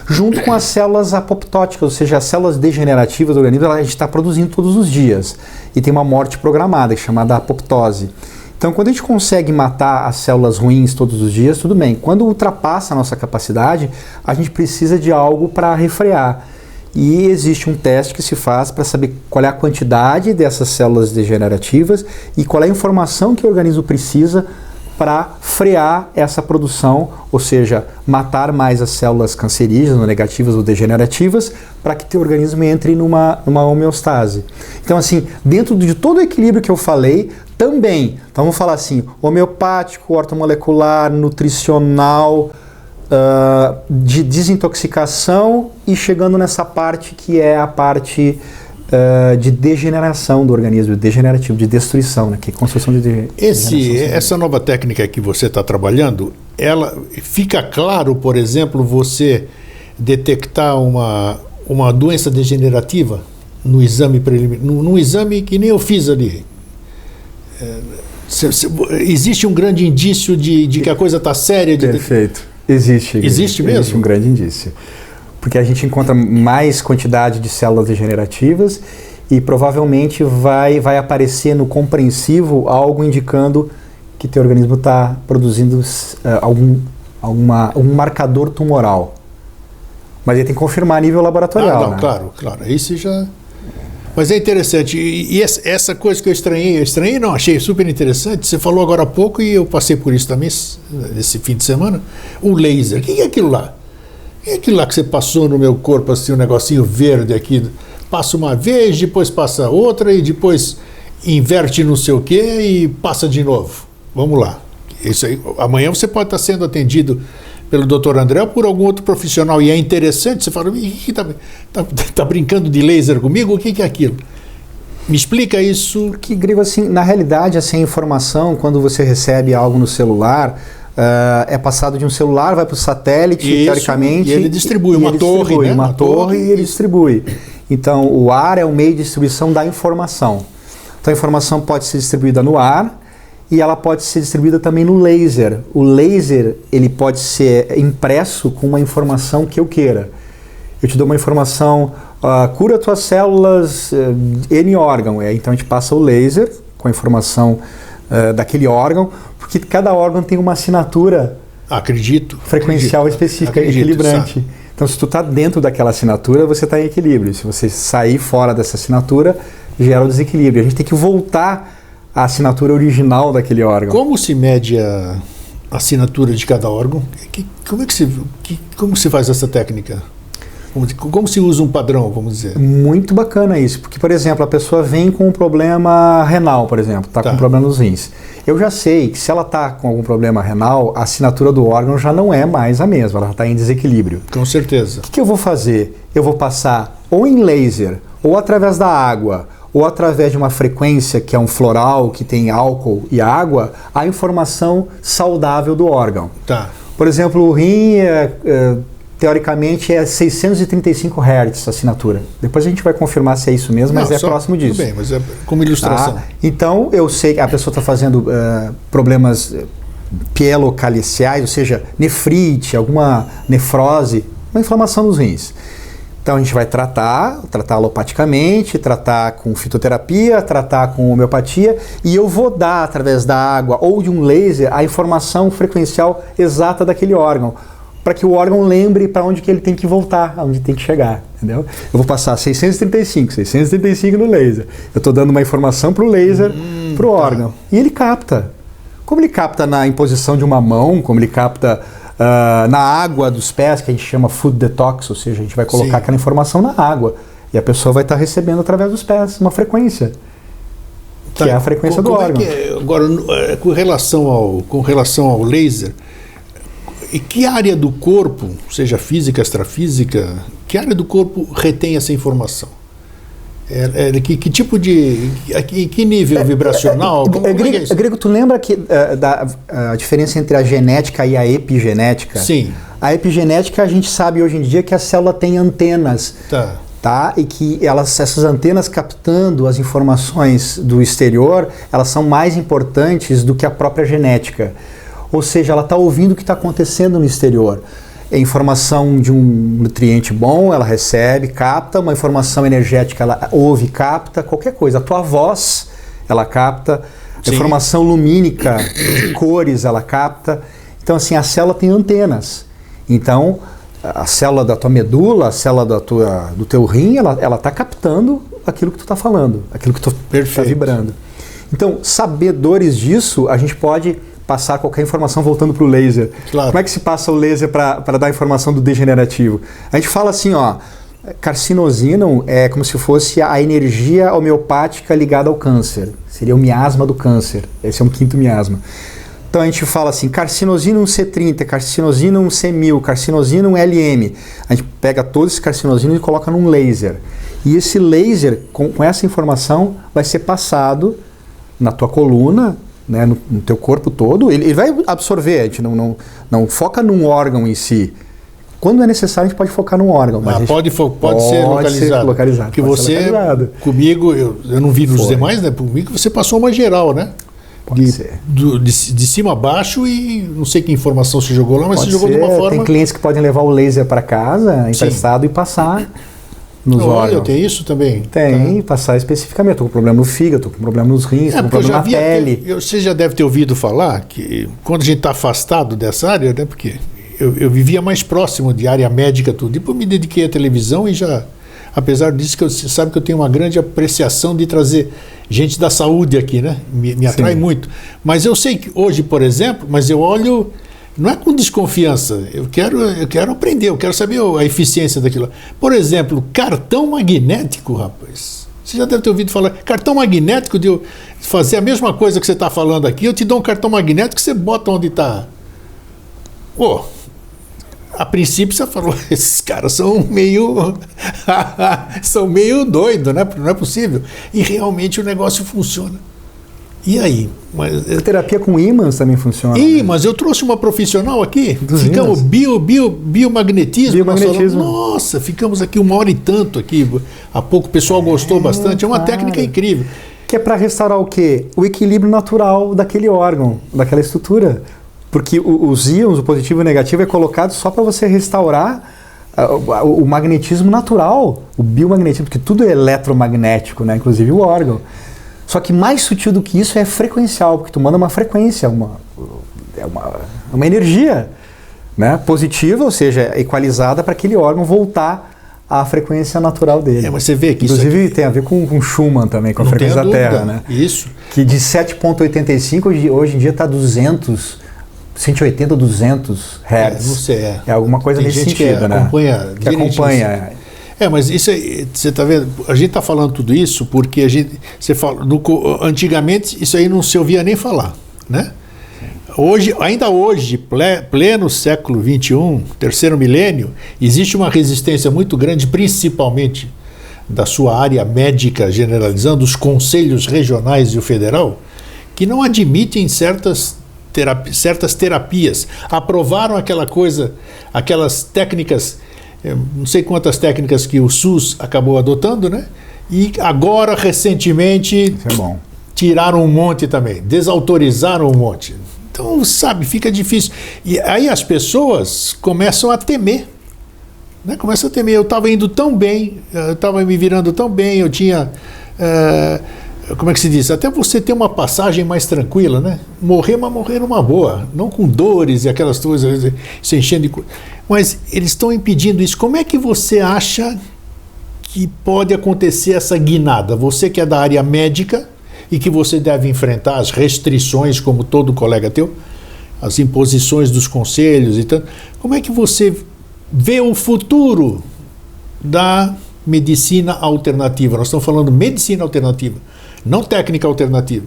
Junto com as células apoptóticas, ou seja, as células degenerativas do organismo, a gente está produzindo todos os dias. E tem uma morte programada, chamada apoptose. Então, quando a gente consegue matar as células ruins todos os dias, tudo bem. Quando ultrapassa a nossa capacidade, a gente precisa de algo para refrear. E existe um teste que se faz para saber qual é a quantidade dessas células degenerativas e qual é a informação que o organismo precisa para frear essa produção, ou seja, matar mais as células cancerígenas, ou negativas ou degenerativas, para que teu organismo entre numa homeostase. Então, assim, dentro de todo o equilíbrio que eu falei, também, então vamos falar assim, homeopático, ortomolecular, nutricional, de desintoxicação e chegando nessa parte que é a parte de degeneração do organismo, degenerativo, de destruição, né? Que é construção de degeneração. Essa nova técnica que você está trabalhando, ela fica claro, por exemplo, você detectar uma doença degenerativa no exame preliminar, num exame que nem eu fiz ali. Existe um grande indício de que a coisa está séria? Perfeito. Existe mesmo? Existe um grande indício. Porque a gente encontra mais quantidade de células degenerativas e provavelmente vai aparecer no compreensivo algo indicando que teu organismo está produzindo um marcador tumoral. Mas ele tem que confirmar a nível laboratorial. Né? Claro. Isso já... Mas é interessante. E essa coisa que eu estranhei não, achei super interessante. Você falou agora há pouco e eu passei por isso também esse fim de semana. O laser. O que é aquilo lá? É aquilo lá que você passou no meu corpo, assim, um negocinho verde aqui, passa uma vez, depois passa outra e depois inverte não sei o quê e passa de novo. Vamos lá. Isso aí, amanhã você pode estar sendo atendido pelo Dr. André ou por algum outro profissional e é interessante, você fala, tá brincando de laser comigo? O que é aquilo? Me explica isso. Porque, Grego, assim, na realidade, essa informação, quando você recebe algo no celular... é passado de um celular, vai para o satélite, isso, teoricamente. E ele distribui uma torre, e ele distribui. Então, o ar é o meio de distribuição da informação. Então, a informação pode ser distribuída no ar e ela pode ser distribuída também no laser. O laser, ele pode ser impresso com uma informação que eu queira. Eu te dou uma informação, cura tuas células N órgão. Então, a gente passa o laser com a informação daquele órgão, porque cada órgão tem uma assinatura frequencial específica, equilibrante. Sabe? Então, se tu está dentro daquela assinatura, você está em equilíbrio. Se você sair fora dessa assinatura, gera um desequilíbrio. A gente tem que voltar à assinatura original daquele órgão. Como se mede a assinatura de cada órgão? Como se faz essa técnica? Como se usa um padrão, vamos dizer? Muito bacana isso, porque, por exemplo, a pessoa vem com um problema renal, por exemplo, está com um problema nos rins. Eu já sei que se ela está com algum problema renal, a assinatura do órgão já não é mais a mesma, ela está em desequilíbrio. Com certeza. O que eu vou fazer? Eu vou passar ou em laser, ou através da água, ou através de uma frequência que é um floral, que tem álcool e água, a informação saudável do órgão. Tá. Por exemplo, o rim teoricamente é 635 Hz a assinatura. Depois a gente vai confirmar se é isso mesmo, mas próximo disso. Tudo bem, mas é como ilustração. Então, eu sei que a pessoa está fazendo problemas pielocaliciais, ou seja, nefrite, alguma nefrose, uma inflamação nos rins. Então, a gente vai tratar alopaticamente, tratar com fitoterapia, tratar com homeopatia, e eu vou dar, através da água ou de um laser, a informação frequencial exata daquele órgão, para que o órgão lembre para onde que ele tem que voltar, aonde tem que chegar, entendeu? Eu vou passar 635 no laser. Eu estou dando uma informação para o laser, para o órgão. E ele capta. Como ele capta na imposição de uma mão, como ele capta na água dos pés, que a gente chama food detox, ou seja, a gente vai colocar aquela informação na água. E a pessoa vai estar recebendo através dos pés uma frequência, que é a frequência do órgão. Agora, com relação ao laser, e que área do corpo, seja física, extrafísica, que área do corpo retém essa informação? Que tipo de... que nível vibracional? Grego, tu lembra a diferença entre a genética e a epigenética? Sim. A epigenética, a gente sabe hoje em dia que a célula tem antenas. Tá? E que essas antenas captando as informações do exterior, elas são mais importantes do que a própria genética. Ou seja, ela está ouvindo o que está acontecendo no exterior. A informação de um nutriente bom, ela recebe, capta. Uma informação energética, ela ouve, capta. Qualquer coisa. A tua voz, ela capta. A informação lumínica, de cores, ela capta. Então, assim, a célula tem antenas. Então, a célula da tua medula, a célula do teu rim, ela está captando aquilo que tu está falando, aquilo que tu está vibrando. Então, sabedores disso, a gente pode passar qualquer informação voltando para o laser. Claro. Como é que se passa o laser para dar a informação do degenerativo? A gente fala assim, ó, carcinosino é como se fosse a energia homeopática ligada ao câncer. Seria o miasma do câncer. Esse é um quinto miasma. Então a gente fala assim, carcinosino C30, carcinosino C1000, carcinosino LM. A gente pega todos esses carcinosinos e coloca num laser. E esse laser, com essa informação, vai ser passado na tua coluna, né, no teu corpo todo. Ele vai absorver, a gente não foca num órgão em si. Quando é necessário, a gente pode focar num órgão. Mas pode ser localizado. Porque você, comigo, eu não vi nos demais, né? Comigo você passou uma geral, né? Pode ser. De cima a baixo e não sei que informação você jogou lá, mas você jogou de uma forma... Tem clientes que podem levar o laser para casa, emprestado, e passar nos órgãos. Tem isso também? Tem, passar especificamente. Estou com problema no fígado, estou com problema nos rins, estou com problema na pele. Você já deve ter ouvido falar que quando a gente está afastado dessa área, né? Porque eu vivia mais próximo de área médica, tudo. Depois me dediquei à televisão e já... Apesar disso, você sabe que eu tenho uma grande apreciação de trazer gente da saúde aqui, né? Me atrai muito. Mas eu sei que hoje, por exemplo, mas eu olho, não é com desconfiança, eu quero aprender, eu quero saber a eficiência daquilo. Por exemplo, cartão magnético, rapaz. Você já deve ter ouvido falar, cartão magnético, de eu fazer a mesma coisa que você está falando aqui, eu te dou um cartão magnético que você bota onde está. Pô, a princípio você falou, esses caras são meio doidos, né? Não é possível. E realmente o negócio funciona. E aí? A terapia com ímãs também funciona. Mas eu trouxe uma profissional aqui, ficamos biomagnetismo. Nossa, ficamos aqui 1 hora e tanto aqui. Há pouco o pessoal gostou bastante. É uma técnica incrível. Que é para restaurar o quê? O equilíbrio natural daquele órgão, daquela estrutura. Porque os íons, o positivo e o negativo, é colocado só para você restaurar o magnetismo natural, o biomagnetismo, porque tudo é eletromagnético, né? Inclusive o órgão. Só que mais sutil do que isso é frequencial, porque tu manda uma frequência, uma energia, né? Positiva, ou seja, equalizada para aquele órgão voltar à frequência natural dele. Mas você vê que inclusive isso aqui... tem a ver com Schumann também, com a frequência da Terra, né? Isso. Que de 7,85 hoje em dia está 180, 200 Hz. É alguma coisa tem nesse gente sentido, que né? acompanha. Mas isso aí, você está vendo, a gente está falando tudo isso porque você fala, antigamente isso aí não se ouvia nem falar, né? Ainda hoje, pleno século XXI, terceiro milênio, existe uma resistência muito grande, principalmente da sua área médica generalizando, os conselhos regionais e o federal, que não admitem certas terapias. Aprovaram aquelas técnicas, não sei quantas técnicas que o SUS acabou adotando, né? E agora, recentemente, tiraram um monte também, desautorizaram um monte. Então, sabe, fica difícil. E aí as pessoas começam a temer. Né? Começam a temer. Eu estava indo tão bem, eu estava me virando tão bem, eu tinha... como é que se diz? Até você ter uma passagem mais tranquila, né? Morrer, mas morrer numa boa. Não com dores e aquelas coisas se enchendo de... Mas eles estão impedindo isso. Como é que você acha que pode acontecer essa guinada? Você que é da área médica e que você deve enfrentar as restrições, como todo colega teu, as imposições dos conselhos e tanto. Como é que você vê o futuro da medicina alternativa? Nós estamos falando medicina alternativa, não técnica alternativa.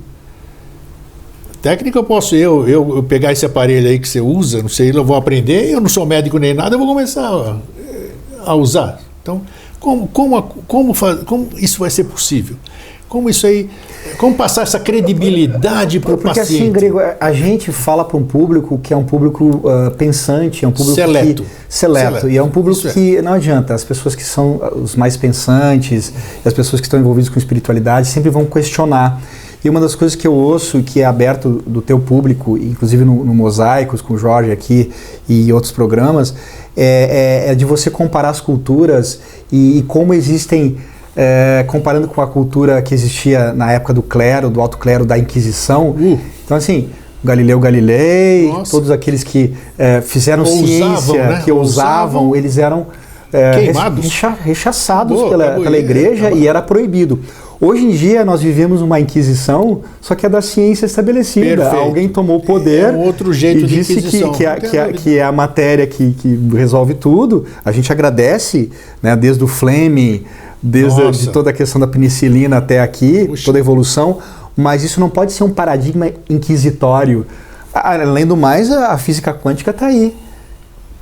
Técnica eu posso eu pegar esse aparelho aí que você usa, não sei, eu vou aprender, eu não sou médico nem nada, eu vou começar a usar. Então, como isso vai ser possível? Como passar essa credibilidade para o paciente? Porque assim, Grego, a gente fala para um público que é um público pensante, é um público seleto. E é um público que não adianta, as pessoas que são os mais pensantes, as pessoas que estão envolvidas com espiritualidade sempre vão questionar. E uma das coisas que eu ouço, que é aberto do teu público, inclusive no Mosaicos, com o Jorge aqui e outros programas, é de você comparar as culturas e como existem... comparando com a cultura que existia na época do clero, do alto clero, da Inquisição. Então, assim, Galileu Galilei, todos aqueles que fizeram ciência, né? Que ousavam, eles eram queimados, rechaçados pela igreja e era proibido. Hoje em dia nós vivemos uma inquisição, só que é da ciência estabelecida. Perfeito. Alguém tomou o poder um outro jeito e disse que é a matéria que resolve tudo. A gente agradece, né, desde o Fleming, desde toda a questão da penicilina até aqui, Puxa. toda a evolução, mas isso não pode ser um paradigma inquisitório. Além do mais, a física quântica está aí,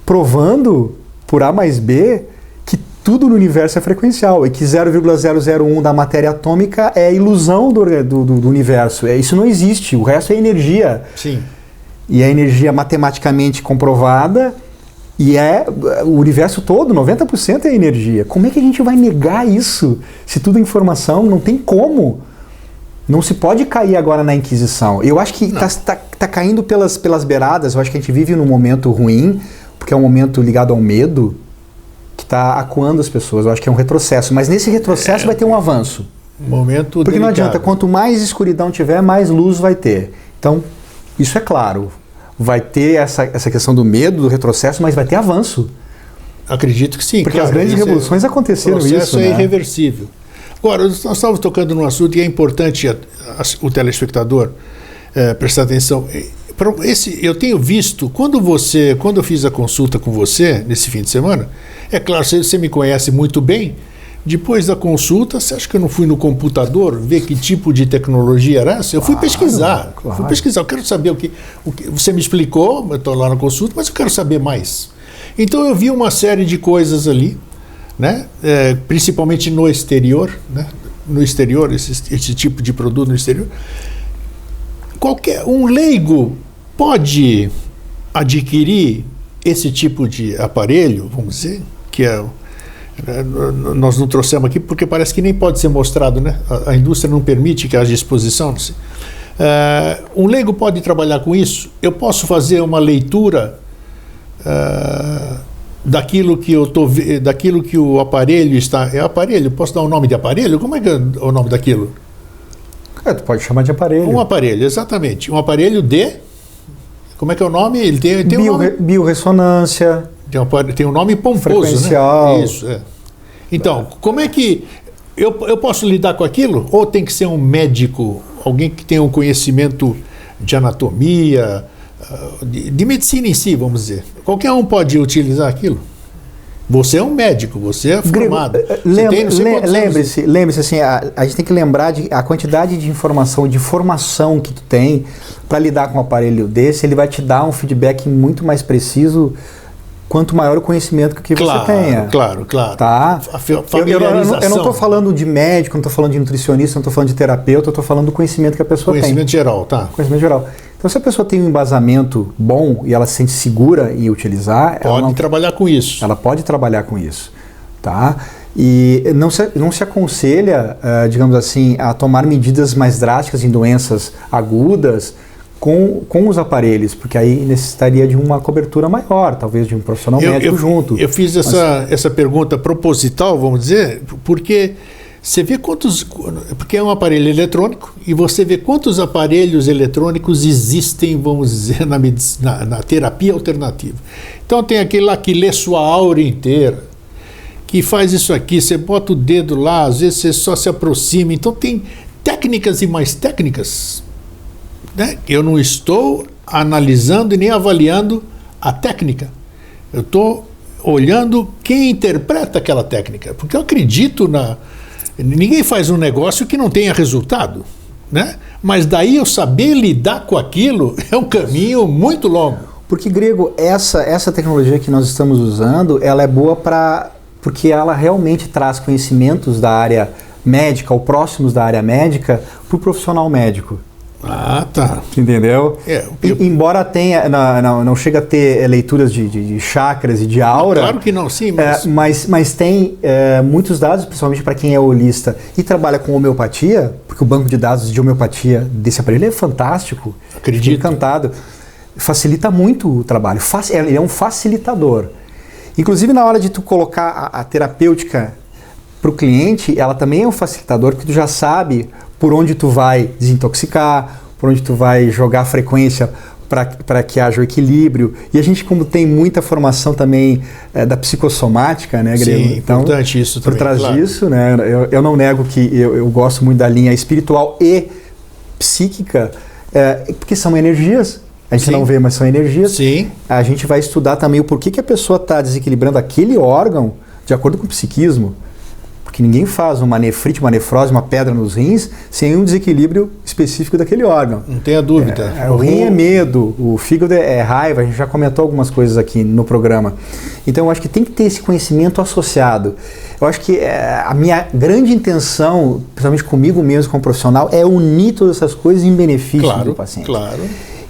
provando por A mais B que tudo no universo é frequencial e que 0,001 da matéria atômica é a ilusão do universo. Isso não existe, o resto é energia. Sim. E é energia matematicamente comprovada e o universo todo, 90% é energia. Como é que a gente vai negar isso? Se tudo é informação, não tem como. Não se pode cair agora na Inquisição. Eu acho que tá caindo pelas beiradas. Eu acho que a gente vive num momento ruim, porque é um momento ligado ao medo, que está acuando as pessoas. Eu acho que é um retrocesso. Mas nesse retrocesso vai ter um avanço. Momento porque delicado. não adianta, quanto mais escuridão tiver, mais luz vai ter. Então, isso é claro. Vai ter essa questão do medo, do retrocesso, mas vai ter avanço. Acredito que sim. Porque as grandes revoluções aconteceram isso. O processo é irreversível. Agora, nós estávamos tocando num assunto e é importante o telespectador prestar atenção. Eu tenho visto, quando eu fiz a consulta com você, nesse fim de semana, é claro, você me conhece muito bem, depois da consulta, você acha que eu não fui no computador ver que tipo de tecnologia era essa? Eu fui pesquisar. Claro. Fui pesquisar, eu quero saber o que você me explicou, eu estou lá na consulta, mas eu quero saber mais. Então eu vi uma série de coisas ali, né? Principalmente no exterior, né? No exterior, esse tipo de produto no exterior. Um leigo pode adquirir esse tipo de aparelho, vamos dizer, que nós não trouxemos aqui porque parece que nem pode ser mostrado, né? A indústria não permite que haja exposição. Não sei. Um leigo pode trabalhar com isso? Eu posso fazer uma leitura daquilo que o aparelho está. É aparelho? Posso dar o nome de aparelho? Como é que é o nome daquilo? Tu pode chamar de aparelho. Um aparelho, exatamente. Um aparelho de. Como é que é o nome? Ele tem um nome. Biorressonância. Tem um nome pomposo. Frequencial. Né? Isso, é. Então, como é que. Eu posso lidar com aquilo? Ou tem que ser um médico, alguém que tenha um conhecimento de anatomia, de medicina em si, vamos dizer. Qualquer um pode utilizar aquilo. Você é um médico, você é formado. Lembre-se assim, a gente tem que lembrar a quantidade de informação, de formação que tu tem para lidar com um aparelho desse, ele vai te dar um feedback muito mais preciso quanto maior o conhecimento que você tenha. Claro. Tá? Eu não estou falando de médico, não estou falando de nutricionista, não estou falando de terapeuta, eu estou falando do conhecimento que a pessoa tem. Conhecimento geral, tá. Conhecimento geral. Então, se a pessoa tem um embasamento bom e ela se sente segura em utilizar... Pode trabalhar com isso. Ela pode trabalhar com isso, tá? E não se aconselha, digamos assim, a tomar medidas mais drásticas em doenças agudas com os aparelhos, porque aí necessitaria de uma cobertura maior, talvez de um profissional médico junto. Eu fiz essa pergunta proposital, vamos dizer, porque... Você vê porque é um aparelho eletrônico, e você vê quantos aparelhos eletrônicos existem, vamos dizer, na terapia alternativa. Então tem aquele lá que lê sua aura inteira, que faz isso aqui, você bota o dedo lá, às vezes você só se aproxima. Então tem técnicas e mais técnicas, né? Eu não estou analisando e nem avaliando a técnica. Eu estou olhando quem interpreta aquela técnica, porque eu acredito ninguém faz um negócio que não tenha resultado, né? Mas daí eu saber lidar com aquilo é um caminho muito longo. Porque, Grego, essa tecnologia que nós estamos usando, ela é boa porque ela realmente traz conhecimentos da área médica, ou próximos da área médica, para o profissional médico. Ah, tá. Entendeu? Embora tenha, não chega a ter leituras de chakras e de aura. Claro que não, sim. Mas tem muitos dados, principalmente para quem é holista e trabalha com homeopatia, porque o banco de dados de homeopatia desse aparelho é fantástico. Acredito. Fiquei encantado. Facilita muito o trabalho. Ele é um facilitador. Inclusive, na hora de tu colocar a terapêutica para o cliente, ela também é um facilitador, porque tu já sabe por onde tu vai desintoxicar, por onde tu vai jogar frequência para que haja o equilíbrio. E a gente, como tem muita formação também da psicossomática, né, Grego? Sim, então, importante isso também. Por trás claro. disso, né, eu não nego que eu gosto muito da linha espiritual e psíquica, porque são energias. A gente não vê, mas são energias. Sim. A gente vai estudar também o porquê que a pessoa está desequilibrando aquele órgão de acordo com o psiquismo. Porque ninguém faz uma nefrite, uma nefrose, uma pedra nos rins sem um desequilíbrio específico daquele órgão. Não tenha dúvida. O rim é medo, o fígado é raiva, a gente já comentou algumas coisas aqui no programa. Então eu acho que tem que ter esse conhecimento associado. Eu acho que a minha grande intenção, principalmente comigo mesmo, como profissional, é unir todas essas coisas em benefício do paciente. Claro.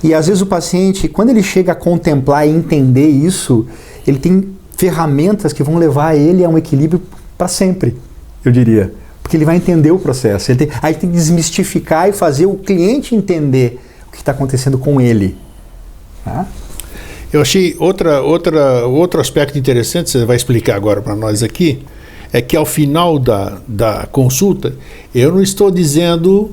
E às vezes o paciente, quando ele chega a contemplar e entender isso, ele tem ferramentas que vão levar ele a um equilíbrio para sempre, eu diria. Porque ele vai entender o processo. Aí tem que desmistificar e fazer o cliente entender o que está acontecendo com ele. Tá? Eu achei outro aspecto interessante, você vai explicar agora para nós aqui, é que ao final da consulta, eu não estou dizendo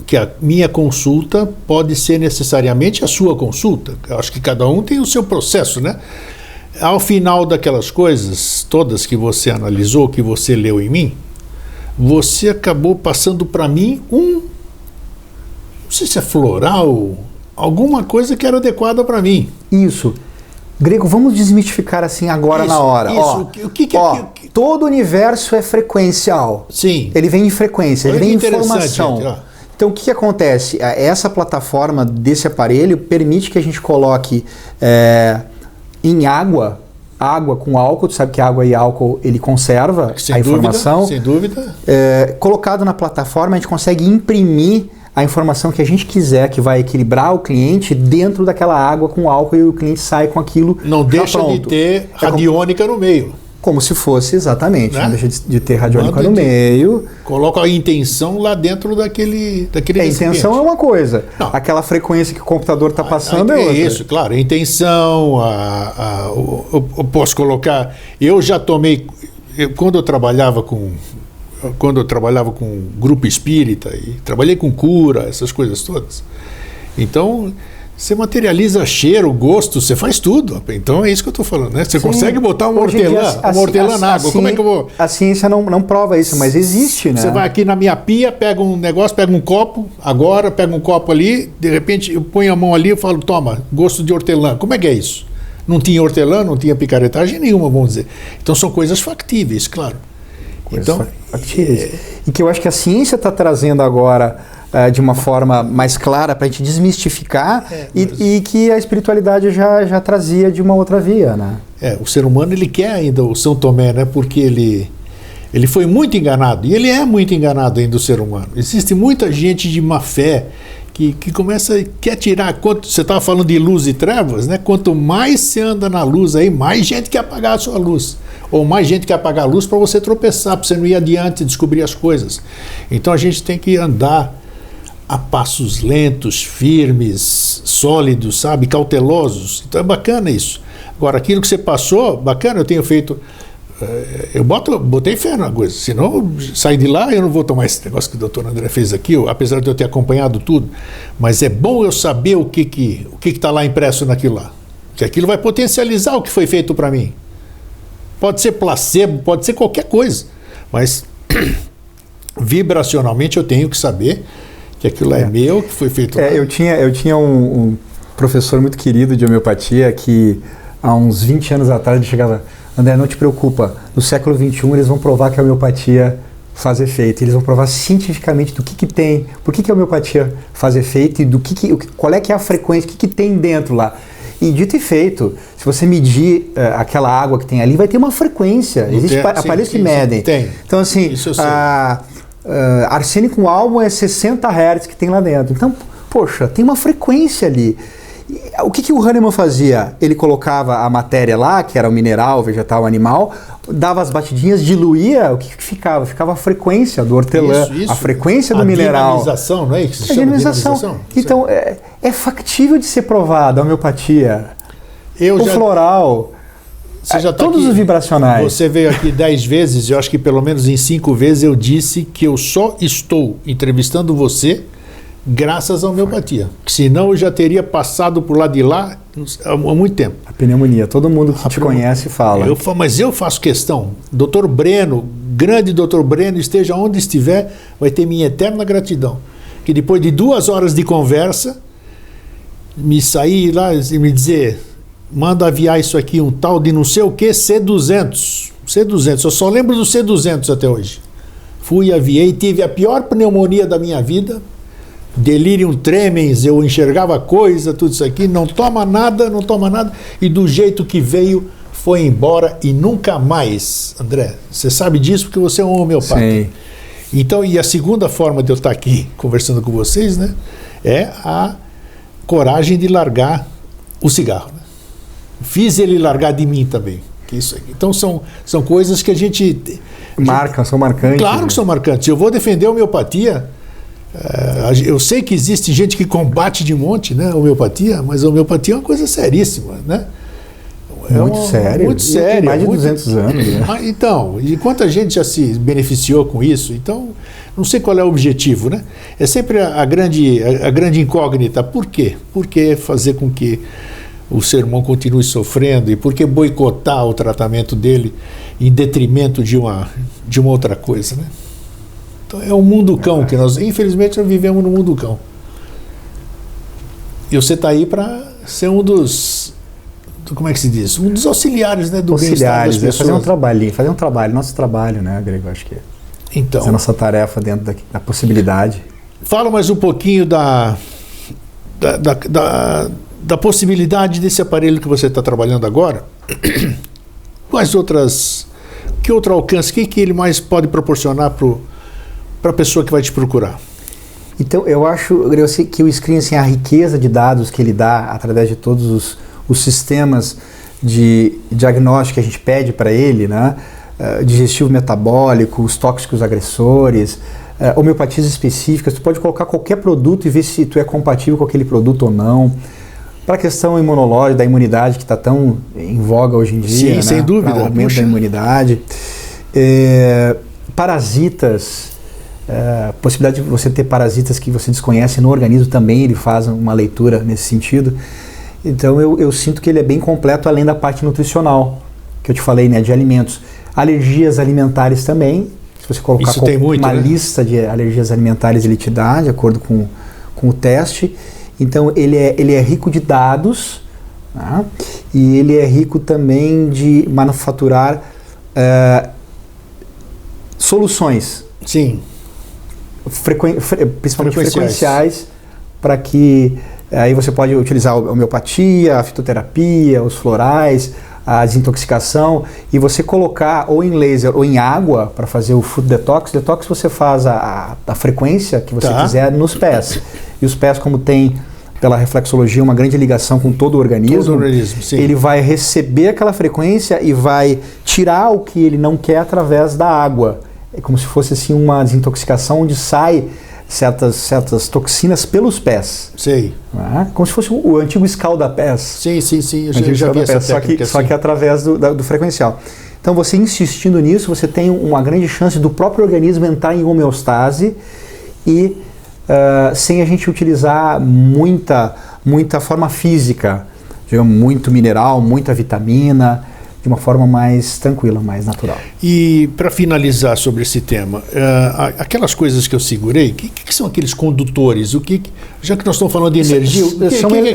que a minha consulta pode ser necessariamente a sua consulta. Eu acho que cada um tem o seu processo, né? Ao final daquelas coisas todas que você analisou, que você leu em mim, você acabou passando para mim não sei se é floral, alguma coisa que era adequada para mim. Isso. Grego, vamos desmistificar assim agora na hora. Isso. O que é? Todo universo é frequencial. Sim. Ele vem em frequência, ele vem em informação. Gente, então, o que acontece? Essa plataforma desse aparelho permite que a gente coloque em água com álcool. Tu sabe que água e álcool ele conserva a informação. Sem dúvida. Colocado na plataforma, a gente consegue imprimir a informação que a gente quiser, que vai equilibrar o cliente dentro daquela água com álcool, e o cliente sai com aquilo. Não deixa de ter radiônica no meio. Como se fosse, exatamente, né? Não deixa de ter radiônica no meio. Coloca a intenção lá dentro daquele A intenção é uma coisa. Não. Aquela frequência que o computador está passando é outra. Isso, claro. A intenção, eu posso colocar... Eu já tomei... Quando eu trabalhava com grupo espírita, e trabalhei com cura, essas coisas todas. Então... Você materializa cheiro, gosto, você faz tudo. Então é isso que eu estou falando, né? Você consegue botar uma hortelã na água. Como é que eu vou... A ciência não prova isso, mas existe, né? Você vai aqui na minha pia, pega um negócio, pega um copo, pega um copo ali, de repente eu ponho a mão ali e falo, toma, gosto de hortelã. Como é que é isso? Não tinha hortelã, não tinha picaretagem nenhuma, vamos dizer. Então são coisas factíveis, claro. Factíveis. E que eu acho que a ciência está trazendo agora... de uma forma mais clara para a gente desmistificar e que a espiritualidade já trazia de uma outra via, né? O ser humano ele quer ainda o São Tomé, né? Porque ele foi muito enganado, e ele é muito enganado ainda, o ser humano. Existe muita gente de má fé que quer tirar, você estava falando de luz e trevas, né? Quanto mais você anda na luz aí, mais gente quer apagar a sua luz. Ou mais gente quer apagar a luz para você tropeçar, para você não ir adiante e descobrir as coisas. Então a gente tem que andar a passos lentos, firmes, sólidos, sabe, cautelosos. Então é bacana isso. Agora, aquilo que você passou, bacana, eu tenho feito... Eu botei fé na coisa, senão eu sair de lá, eu não vou tomar esse negócio que o doutor André fez aqui, apesar de eu ter acompanhado tudo. Mas é bom eu saber o que está lá impresso naquilo lá. Que aquilo vai potencializar o que foi feito para mim. Pode ser placebo, pode ser qualquer coisa. Mas, vibracionalmente, eu tenho que saber que aquilo é meu, que foi feito lá. Eu tinha um professor muito querido de homeopatia que há uns 20 anos atrás ele chegava, André, não te preocupa, no século XXI eles vão provar que a homeopatia faz efeito, eles vão provar cientificamente do que tem, por que a homeopatia faz efeito e qual é que é a frequência, o que tem dentro lá. E dito e feito, se você medir aquela água que tem ali, vai ter uma frequência, existem aparelhos que medem. Tem. Então assim, arsênico com álbum é 60 Hz que tem lá dentro. Então, poxa, tem uma frequência ali. O que o Hahnemann fazia? Ele colocava a matéria lá, que era o mineral, o vegetal, o animal, dava as batidinhas, diluía, o que ficava? Ficava a frequência do hortelã, a frequência do mineral. A dinamização, não é isso que se chama? Dinamização. Então, é factível de ser provado a homeopatia, floral... Você já tá todos aqui, os vibracionais. Você veio aqui 10 vezes, eu acho que pelo menos em 5 vezes eu disse que eu só estou entrevistando você graças à homeopatia. Senão eu já teria passado por lá de lá há muito tempo. A pneumonia, todo mundo que te conhece fala. Mas eu faço questão. Dr. Breno, grande Dr. Breno, esteja onde estiver, vai ter minha eterna gratidão. Que depois de 2 horas de conversa, me sair lá e me dizer, manda aviar isso aqui, um tal de não sei o que, C200. C200, eu só lembro do C200 até hoje. Fui, aviei, tive a pior pneumonia da minha vida, delirium tremens, eu enxergava coisa, tudo isso aqui, não toma nada, e do jeito que veio, foi embora e nunca mais. André, você sabe disso porque você é um homeopata. Sim. Então, e a segunda forma de eu estar aqui conversando com vocês, né, é a coragem de largar o cigarro. Né? Fiz ele largar de mim também. Que isso aqui. Então, são coisas que a gente... São marcantes. Claro que são marcantes. Eu vou defender a homeopatia. Eu sei que existe gente que combate de monte, né, a homeopatia, mas a homeopatia é uma coisa seríssima, né? Muito sério. Muito sério. Mais de 200 anos. Né? Então, e quanta gente já se beneficiou com isso? Então, não sei qual é o objetivo, né? É sempre a grande incógnita. Por quê? Por que fazer com que o ser humano continue sofrendo? E por que boicotar o tratamento dele em detrimento de uma outra coisa, né? Então, é um mundo cão que nós, infelizmente, nós vivemos no mundo cão. E você está aí para ser um dos... Como é que se diz? Um dos auxiliares, né, do bem-estar das pessoas. Fazer um trabalho, nosso trabalho, né, Grego? Acho que então, essa é a nossa tarefa dentro da possibilidade. Fala mais um pouquinho da possibilidade desse aparelho que você está trabalhando agora. Que outro alcance, que ele mais pode proporcionar para a pessoa que vai te procurar? Então, eu acho que o screen, assim, a riqueza de dados que ele dá através de todos os sistemas de diagnóstico que a gente pede para ele, né? Digestivo metabólico, os tóxicos agressores, homeopatias específicas, tu pode colocar qualquer produto e ver se tu é compatível com aquele produto ou não. Para a questão imunológica, da imunidade, que está tão em voga hoje em dia. Sim, né? sem dúvida. Para o aumento da imunidade. Parasitas, possibilidade de você ter parasitas que você desconhece no organismo também, ele faz uma leitura nesse sentido. Então eu sinto que ele é bem completo, além da parte nutricional, que eu te falei, né, de alimentos. Alergias alimentares também, se você colocar uma lista de alergias alimentares, ele te dá, de acordo com o teste. Então ele é rico de dados, tá? E ele é rico também de manufaturar soluções. Sim. Principalmente frequenciais, para que aí você pode utilizar a homeopatia, a fitoterapia, os florais, a desintoxicação, e você colocar ou em laser ou em água para fazer o food detox. Detox você faz a frequência que você quiser nos pés. E os pés, como tem, pela reflexologia, uma grande ligação com todo o organismo, sim. Ele vai receber aquela frequência e vai tirar o que ele não quer através da água. É como se fosse assim uma desintoxicação onde sai certas toxinas pelos pés. Sei. Como se fosse o antigo escalda-pés. Sim. Eu já vi essa técnica. Só que através do frequencial. Então, você insistindo nisso, você tem uma grande chance do próprio organismo entrar em homeostase e sem a gente utilizar muita forma física, digamos, muito mineral, muita vitamina, de uma forma mais tranquila, mais natural. E para finalizar sobre esse tema, aquelas coisas que eu segurei, o que são aqueles condutores? Já que nós estamos falando de energia,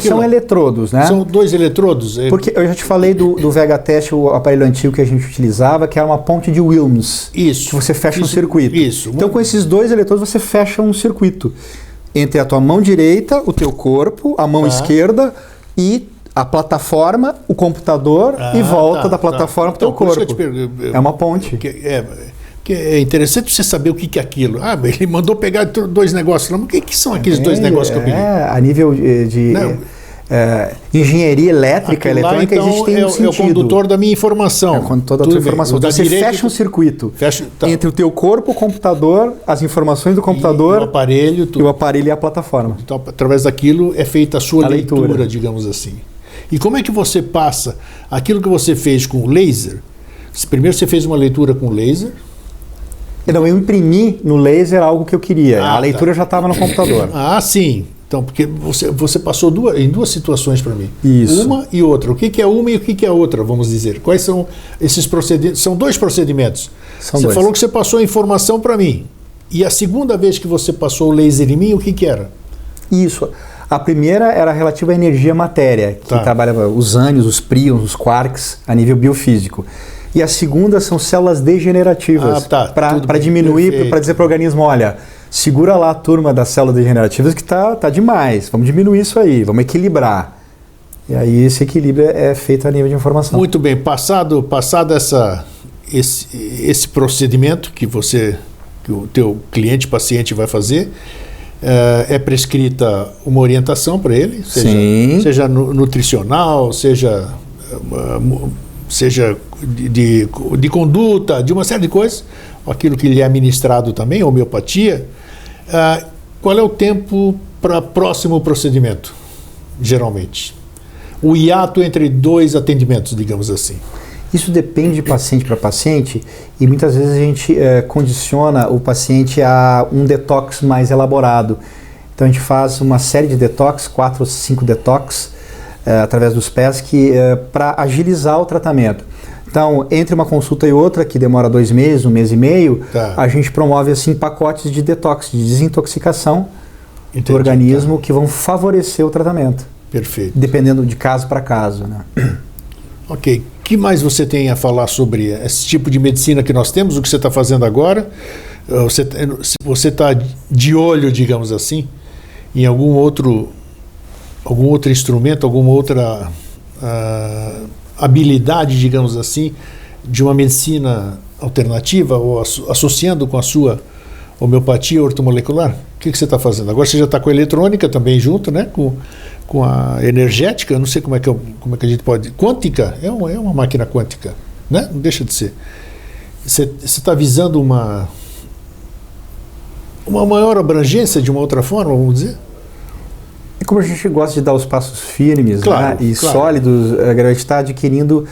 são eletrodos, né? São 2 eletrodos? Porque eu já te falei do VHTest, o aparelho antigo que a gente utilizava, que era uma ponte de Wilms. Isso. Que você fecha um circuito. Isso. Então, com esses 2 eletrodos, você fecha um circuito entre a tua mão direita, o teu corpo, a mão esquerda e a plataforma, o computador e volta da plataforma para o teu corpo. É uma ponte. É interessante você saber o que é aquilo. Ele mandou pegar 2 negócios. Mas o que são aqueles 2 negócios que eu peguei? A nível de engenharia elétrica, eletrônica, então, existe um sentido. É o condutor da minha informação. É o condutor da tua informação. Você fecha um circuito entre o teu corpo, o computador, as informações do computador, o aparelho, e o aparelho e a plataforma. Então, através daquilo é feita a sua leitura, digamos assim. E como é que você passa aquilo que você fez com o laser? Primeiro você fez uma leitura com laser, Não, eu imprimi no laser algo que eu queria. A leitura já estava no computador. Ah, sim. Então, porque você passou em duas situações para mim. Isso. Uma e outra. O que é uma e o que é outra, vamos dizer? Quais são esses procedimentos? São dois procedimentos. Você falou que você passou a informação para mim. E a segunda vez que você passou o laser em mim, o que era? Isso. A primeira era relativa à energia-matéria, que trabalhava os ânions, os príons, os quarks, a nível biofísico. E a segunda são células degenerativas, para diminuir, para dizer para o organismo, olha, segura lá a turma das células degenerativas que tá demais, vamos diminuir isso aí, vamos equilibrar. E aí esse equilíbrio é feito a nível de informação. Muito bem, passado esse procedimento que o teu cliente, paciente vai fazer, é prescrita uma orientação para ele, seja nutricional, seja de conduta, de uma série de coisas, aquilo que lhe é administrado também, homeopatia. Qual é o tempo para próximo procedimento, geralmente? O hiato entre dois atendimentos, digamos assim. Isso depende de paciente para paciente e muitas vezes a gente condiciona o paciente a um detox mais elaborado. Então a gente faz uma série de detox, 4 ou 5 detox, através dos pés, para agilizar o tratamento. Então, entre uma consulta e outra, que demora 2 meses, 1 mês e meio, a gente promove assim pacotes de detox, de desintoxicação do organismo, que vão favorecer o tratamento. Perfeito. Dependendo de caso para caso, né? Ok. O que mais você tem a falar sobre esse tipo de medicina que nós temos, o que você está fazendo agora? Você está de olho, digamos assim, em algum outro instrumento, alguma outra habilidade, digamos assim, de uma medicina alternativa ou associando com a sua homeopatia ortomolecular? O que você está fazendo? Agora você já está com a eletrônica também junto, né? Com a energética, eu não sei como é que a gente pode... Quântica, é uma máquina quântica, né? Não deixa de ser. Você está visando uma maior abrangência de uma outra forma, vamos dizer? E como a gente gosta de dar os passos firmes, né, e sólidos, a gente está adquirindo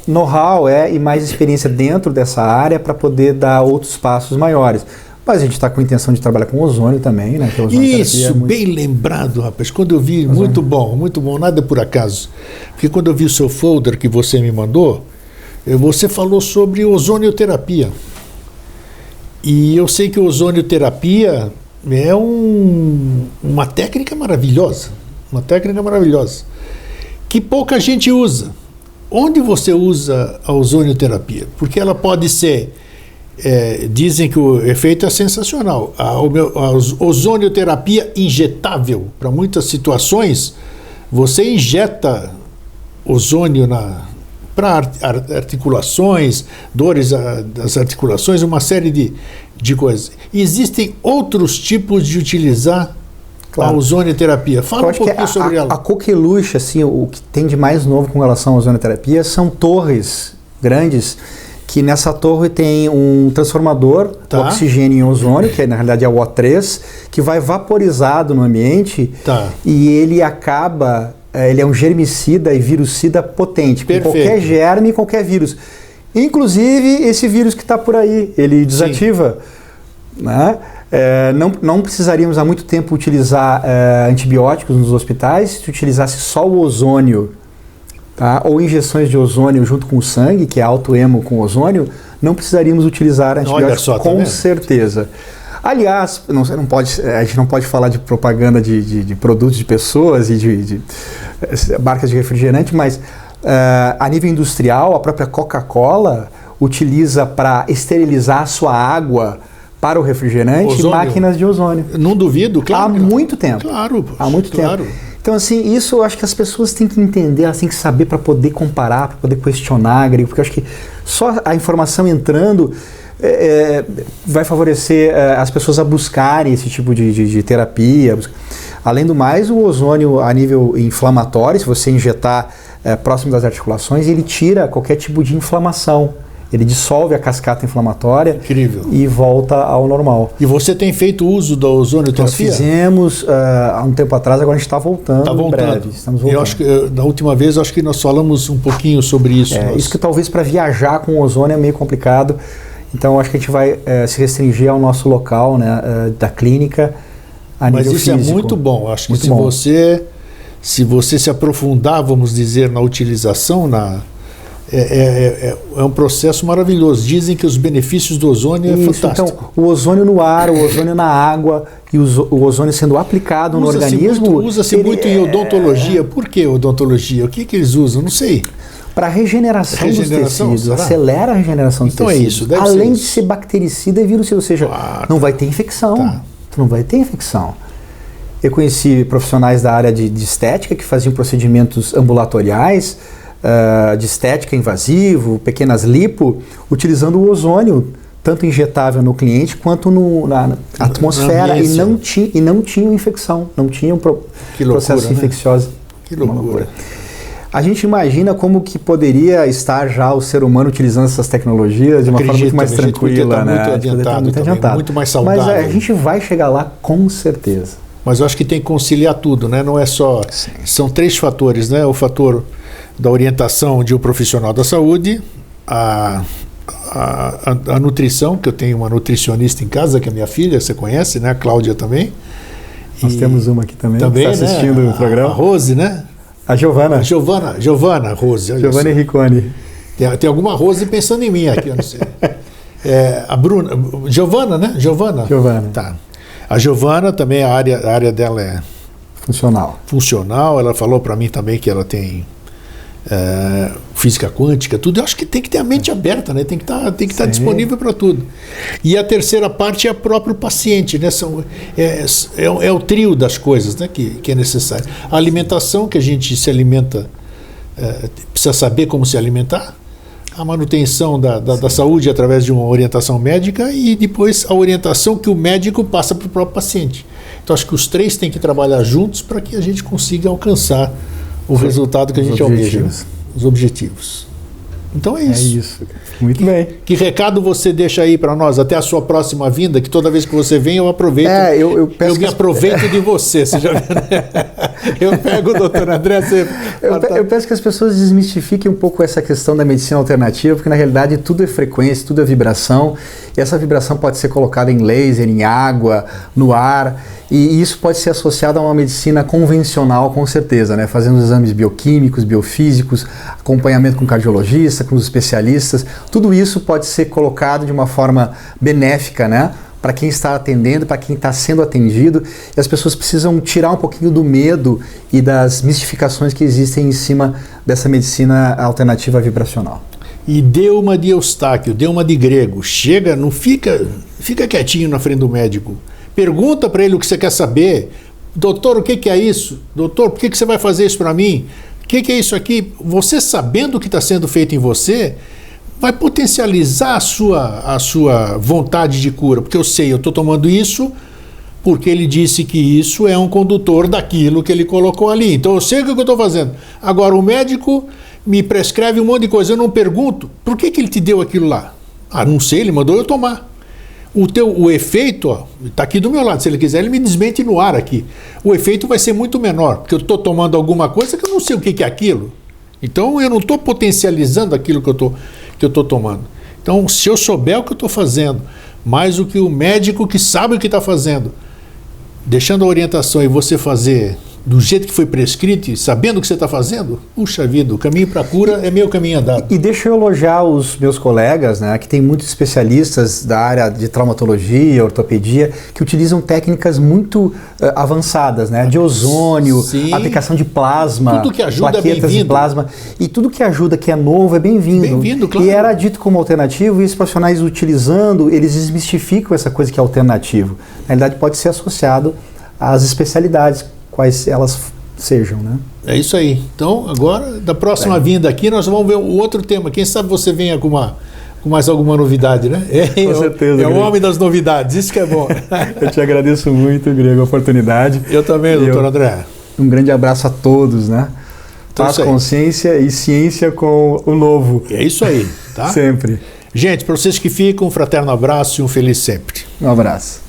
know-how e mais experiência dentro dessa área para poder dar outros passos maiores. Mas a gente está com a intenção de trabalhar com ozônio também, né? Isso, bem lembrado, rapaz. Quando eu vi, muito bom, nada por acaso. Porque quando eu vi o seu folder que você me mandou, você falou sobre ozonioterapia. E eu sei que ozonioterapia é uma técnica maravilhosa, que pouca gente usa. Onde você usa a ozonioterapia? Porque ela pode ser, dizem que o efeito é sensacional. A ozonioterapia injetável, para muitas situações, você injeta ozônio para articulações, dores das articulações, uma série de coisas. Existem outros tipos de utilizar a ozonioterapia. Fala um pouquinho sobre ela. A coqueluche, assim, o que tem de mais novo com relação à ozonioterapia são torres grandes, que nessa torre tem um transformador de oxigênio em ozônio, que na realidade é o O3, que vai vaporizado no ambiente e ele acaba... Ele é um germicida e virucida potente, com qualquer germe e qualquer vírus. Inclusive esse vírus que está por aí, ele desativa. Né? Não precisaríamos há muito tempo utilizar antibióticos nos hospitais, se utilizasse só o ozônio, ou injeções de ozônio junto com o sangue, que é alto-hemo com ozônio, não precisaríamos utilizar antibióticos com certeza. Aliás, a gente não pode falar de propaganda de produtos de pessoas e de marcas de refrigerante, mas a nível industrial, a própria Coca-Cola utiliza para esterilizar a sua água para o refrigerante máquinas de ozônio. Não duvido, claro. Há muito tempo. Claro. Há muito tempo. Então, assim, isso eu acho que as pessoas têm que entender, elas têm que saber para poder comparar, para poder questionar, porque eu acho que só a informação entrando... vai favorecer as pessoas a buscarem esse tipo de terapia. Além do mais, o ozônio a nível inflamatório, se você injetar próximo das articulações, ele tira qualquer tipo de inflamação. Ele dissolve a cascata inflamatória. Incrível. E volta ao normal. E você tem feito uso da ozonioterapia? Nós fizemos há um tempo atrás, agora a gente está voltando em breve. Estamos voltando. Eu acho que da última vez acho que nós falamos um pouquinho sobre isso. Isso que talvez para viajar com ozônio é meio complicado. Então, acho que a gente vai se restringir ao nosso local, né, da clínica, a nível Mas isso físico. é muito bom. Acho que Muito se bom. se você se aprofundar, vamos dizer, na utilização, é um processo maravilhoso. Dizem que os benefícios do ozônio é fantástico. Então, o ozônio no ar, o ozônio na água e o ozônio sendo aplicado no organismo... Usa-se muito em odontologia. Por que odontologia? O que eles usam? Não sei. Para regeneração dos tecidos, será? Acelera a regeneração dos então tecidos. Então é isso, além ser de ser bactericida e virucida, ou seja, não vai ter infecção. Tá. Tu não vai ter infecção. Eu conheci profissionais da área de estética que faziam procedimentos ambulatoriais, de estética invasivo, pequenas lipo, utilizando o ozônio, tanto injetável no cliente quanto na atmosfera, e não tinham infecção, não tinham processos infecciosos. Que loucura. A gente imagina como que poderia estar já o ser humano utilizando essas tecnologias de uma forma muito mais tranquila, né? Muito adiantado, muito mais saudável. Mas a gente vai chegar lá com certeza. Mas eu acho que tem que conciliar tudo, né? Não é só... Sim. São 3 fatores, né? O fator da orientação de um profissional da saúde, a nutrição, que eu tenho uma nutricionista em casa, que é minha filha, você conhece, né? A Cláudia também. Nós temos uma aqui também que está assistindo, né? O programa. A Rose, né? A Giovana. Rose. Giovana Enricone. Tem alguma Rose pensando em mim aqui, eu não sei. A Bruna... Giovana, né? Giovana. Tá. A Giovana também, a área dela é... Funcional. Ela falou para mim também que ela tem física quântica, tudo. Eu acho que tem que ter a mente aberta, né? Tem que estar disponível para tudo. E a terceira parte é o próprio paciente, né? É o trio das coisas, né? que é necessário. A alimentação, que a gente se alimenta, precisa saber como se alimentar. A manutenção da saúde através de uma orientação médica e depois a orientação que o médico passa para o próprio paciente. Então, acho que os 3 têm que trabalhar juntos para que a gente consiga alcançar o resultado que a gente almeja. Os objetivos. Então é isso. É isso. Muito bem. Que recado você deixa aí para nós até a sua próxima vinda, que toda vez que você vem eu aproveito. Eu me aproveito de você. Você já viu, né? Eu pego o doutor André. Eu peço que as pessoas desmistifiquem um pouco essa questão da medicina alternativa, porque na realidade tudo é frequência, tudo é vibração, e essa vibração pode ser colocada em laser, em água, no ar, e isso pode ser associado a uma medicina convencional, com certeza, né? Fazendo exames bioquímicos, biofísicos, acompanhamento com cardiologista, com os especialistas, tudo isso pode ser colocado de uma forma benéfica, né? Para quem está atendendo, para quem está sendo atendido, e as pessoas precisam tirar um pouquinho do medo e das mistificações que existem em cima dessa medicina alternativa vibracional. E dê uma de Eustáquio, dê uma de Grego. Chega, não fica quietinho na frente do médico. Pergunta para ele o que você quer saber. Doutor, o que é isso? Doutor, por que você vai fazer isso para mim? O que é isso aqui? Você sabendo o que está sendo feito em você, vai potencializar a sua vontade de cura. Porque eu estou tomando isso porque ele disse que isso é um condutor daquilo que ele colocou ali. Então eu sei o que eu estou fazendo. Agora o médico me prescreve um monte de coisa. Eu não pergunto, por que ele te deu aquilo lá? Ah, não sei, ele mandou eu tomar. O efeito, está aqui do meu lado, se ele quiser ele me desmente no ar aqui. O efeito vai ser muito menor, porque eu estou tomando alguma coisa que eu não sei o que é aquilo. Então eu não estou potencializando aquilo que eu estou tomando. Então, se eu souber o que eu estou fazendo, mais do que o médico que sabe o que está fazendo, deixando a orientação e você fazer do jeito que foi prescrito e sabendo o que você está fazendo, puxa vida, o caminho para a cura é meu caminho andado. E deixa eu elogiar os meus colegas, né, que tem muitos especialistas da área de traumatologia, ortopedia, que utilizam técnicas muito avançadas, né, de ozônio, sim, aplicação de plasma, tudo que ajuda plaquetas de plasma, e tudo que ajuda, que é novo, é bem-vindo. Bem-vindo, claro. E era dito como alternativo, e os profissionais utilizando, eles desmistificam essa coisa que é alternativo. Na realidade, pode ser associado às especialidades, quais elas sejam, né? É isso aí. Então, agora, da próxima vinda aqui, nós vamos ver o outro tema. Quem sabe você venha com mais alguma novidade, né? Com certeza. É o homem das novidades, isso que é bom. Eu te agradeço muito, Grego, a oportunidade. Eu também, doutor André. Um grande abraço a todos, né? Então, paz, consciência e ciência com o novo. É isso aí, tá? Sempre. Gente, para vocês que ficam, um fraterno abraço e um feliz sempre. Um abraço.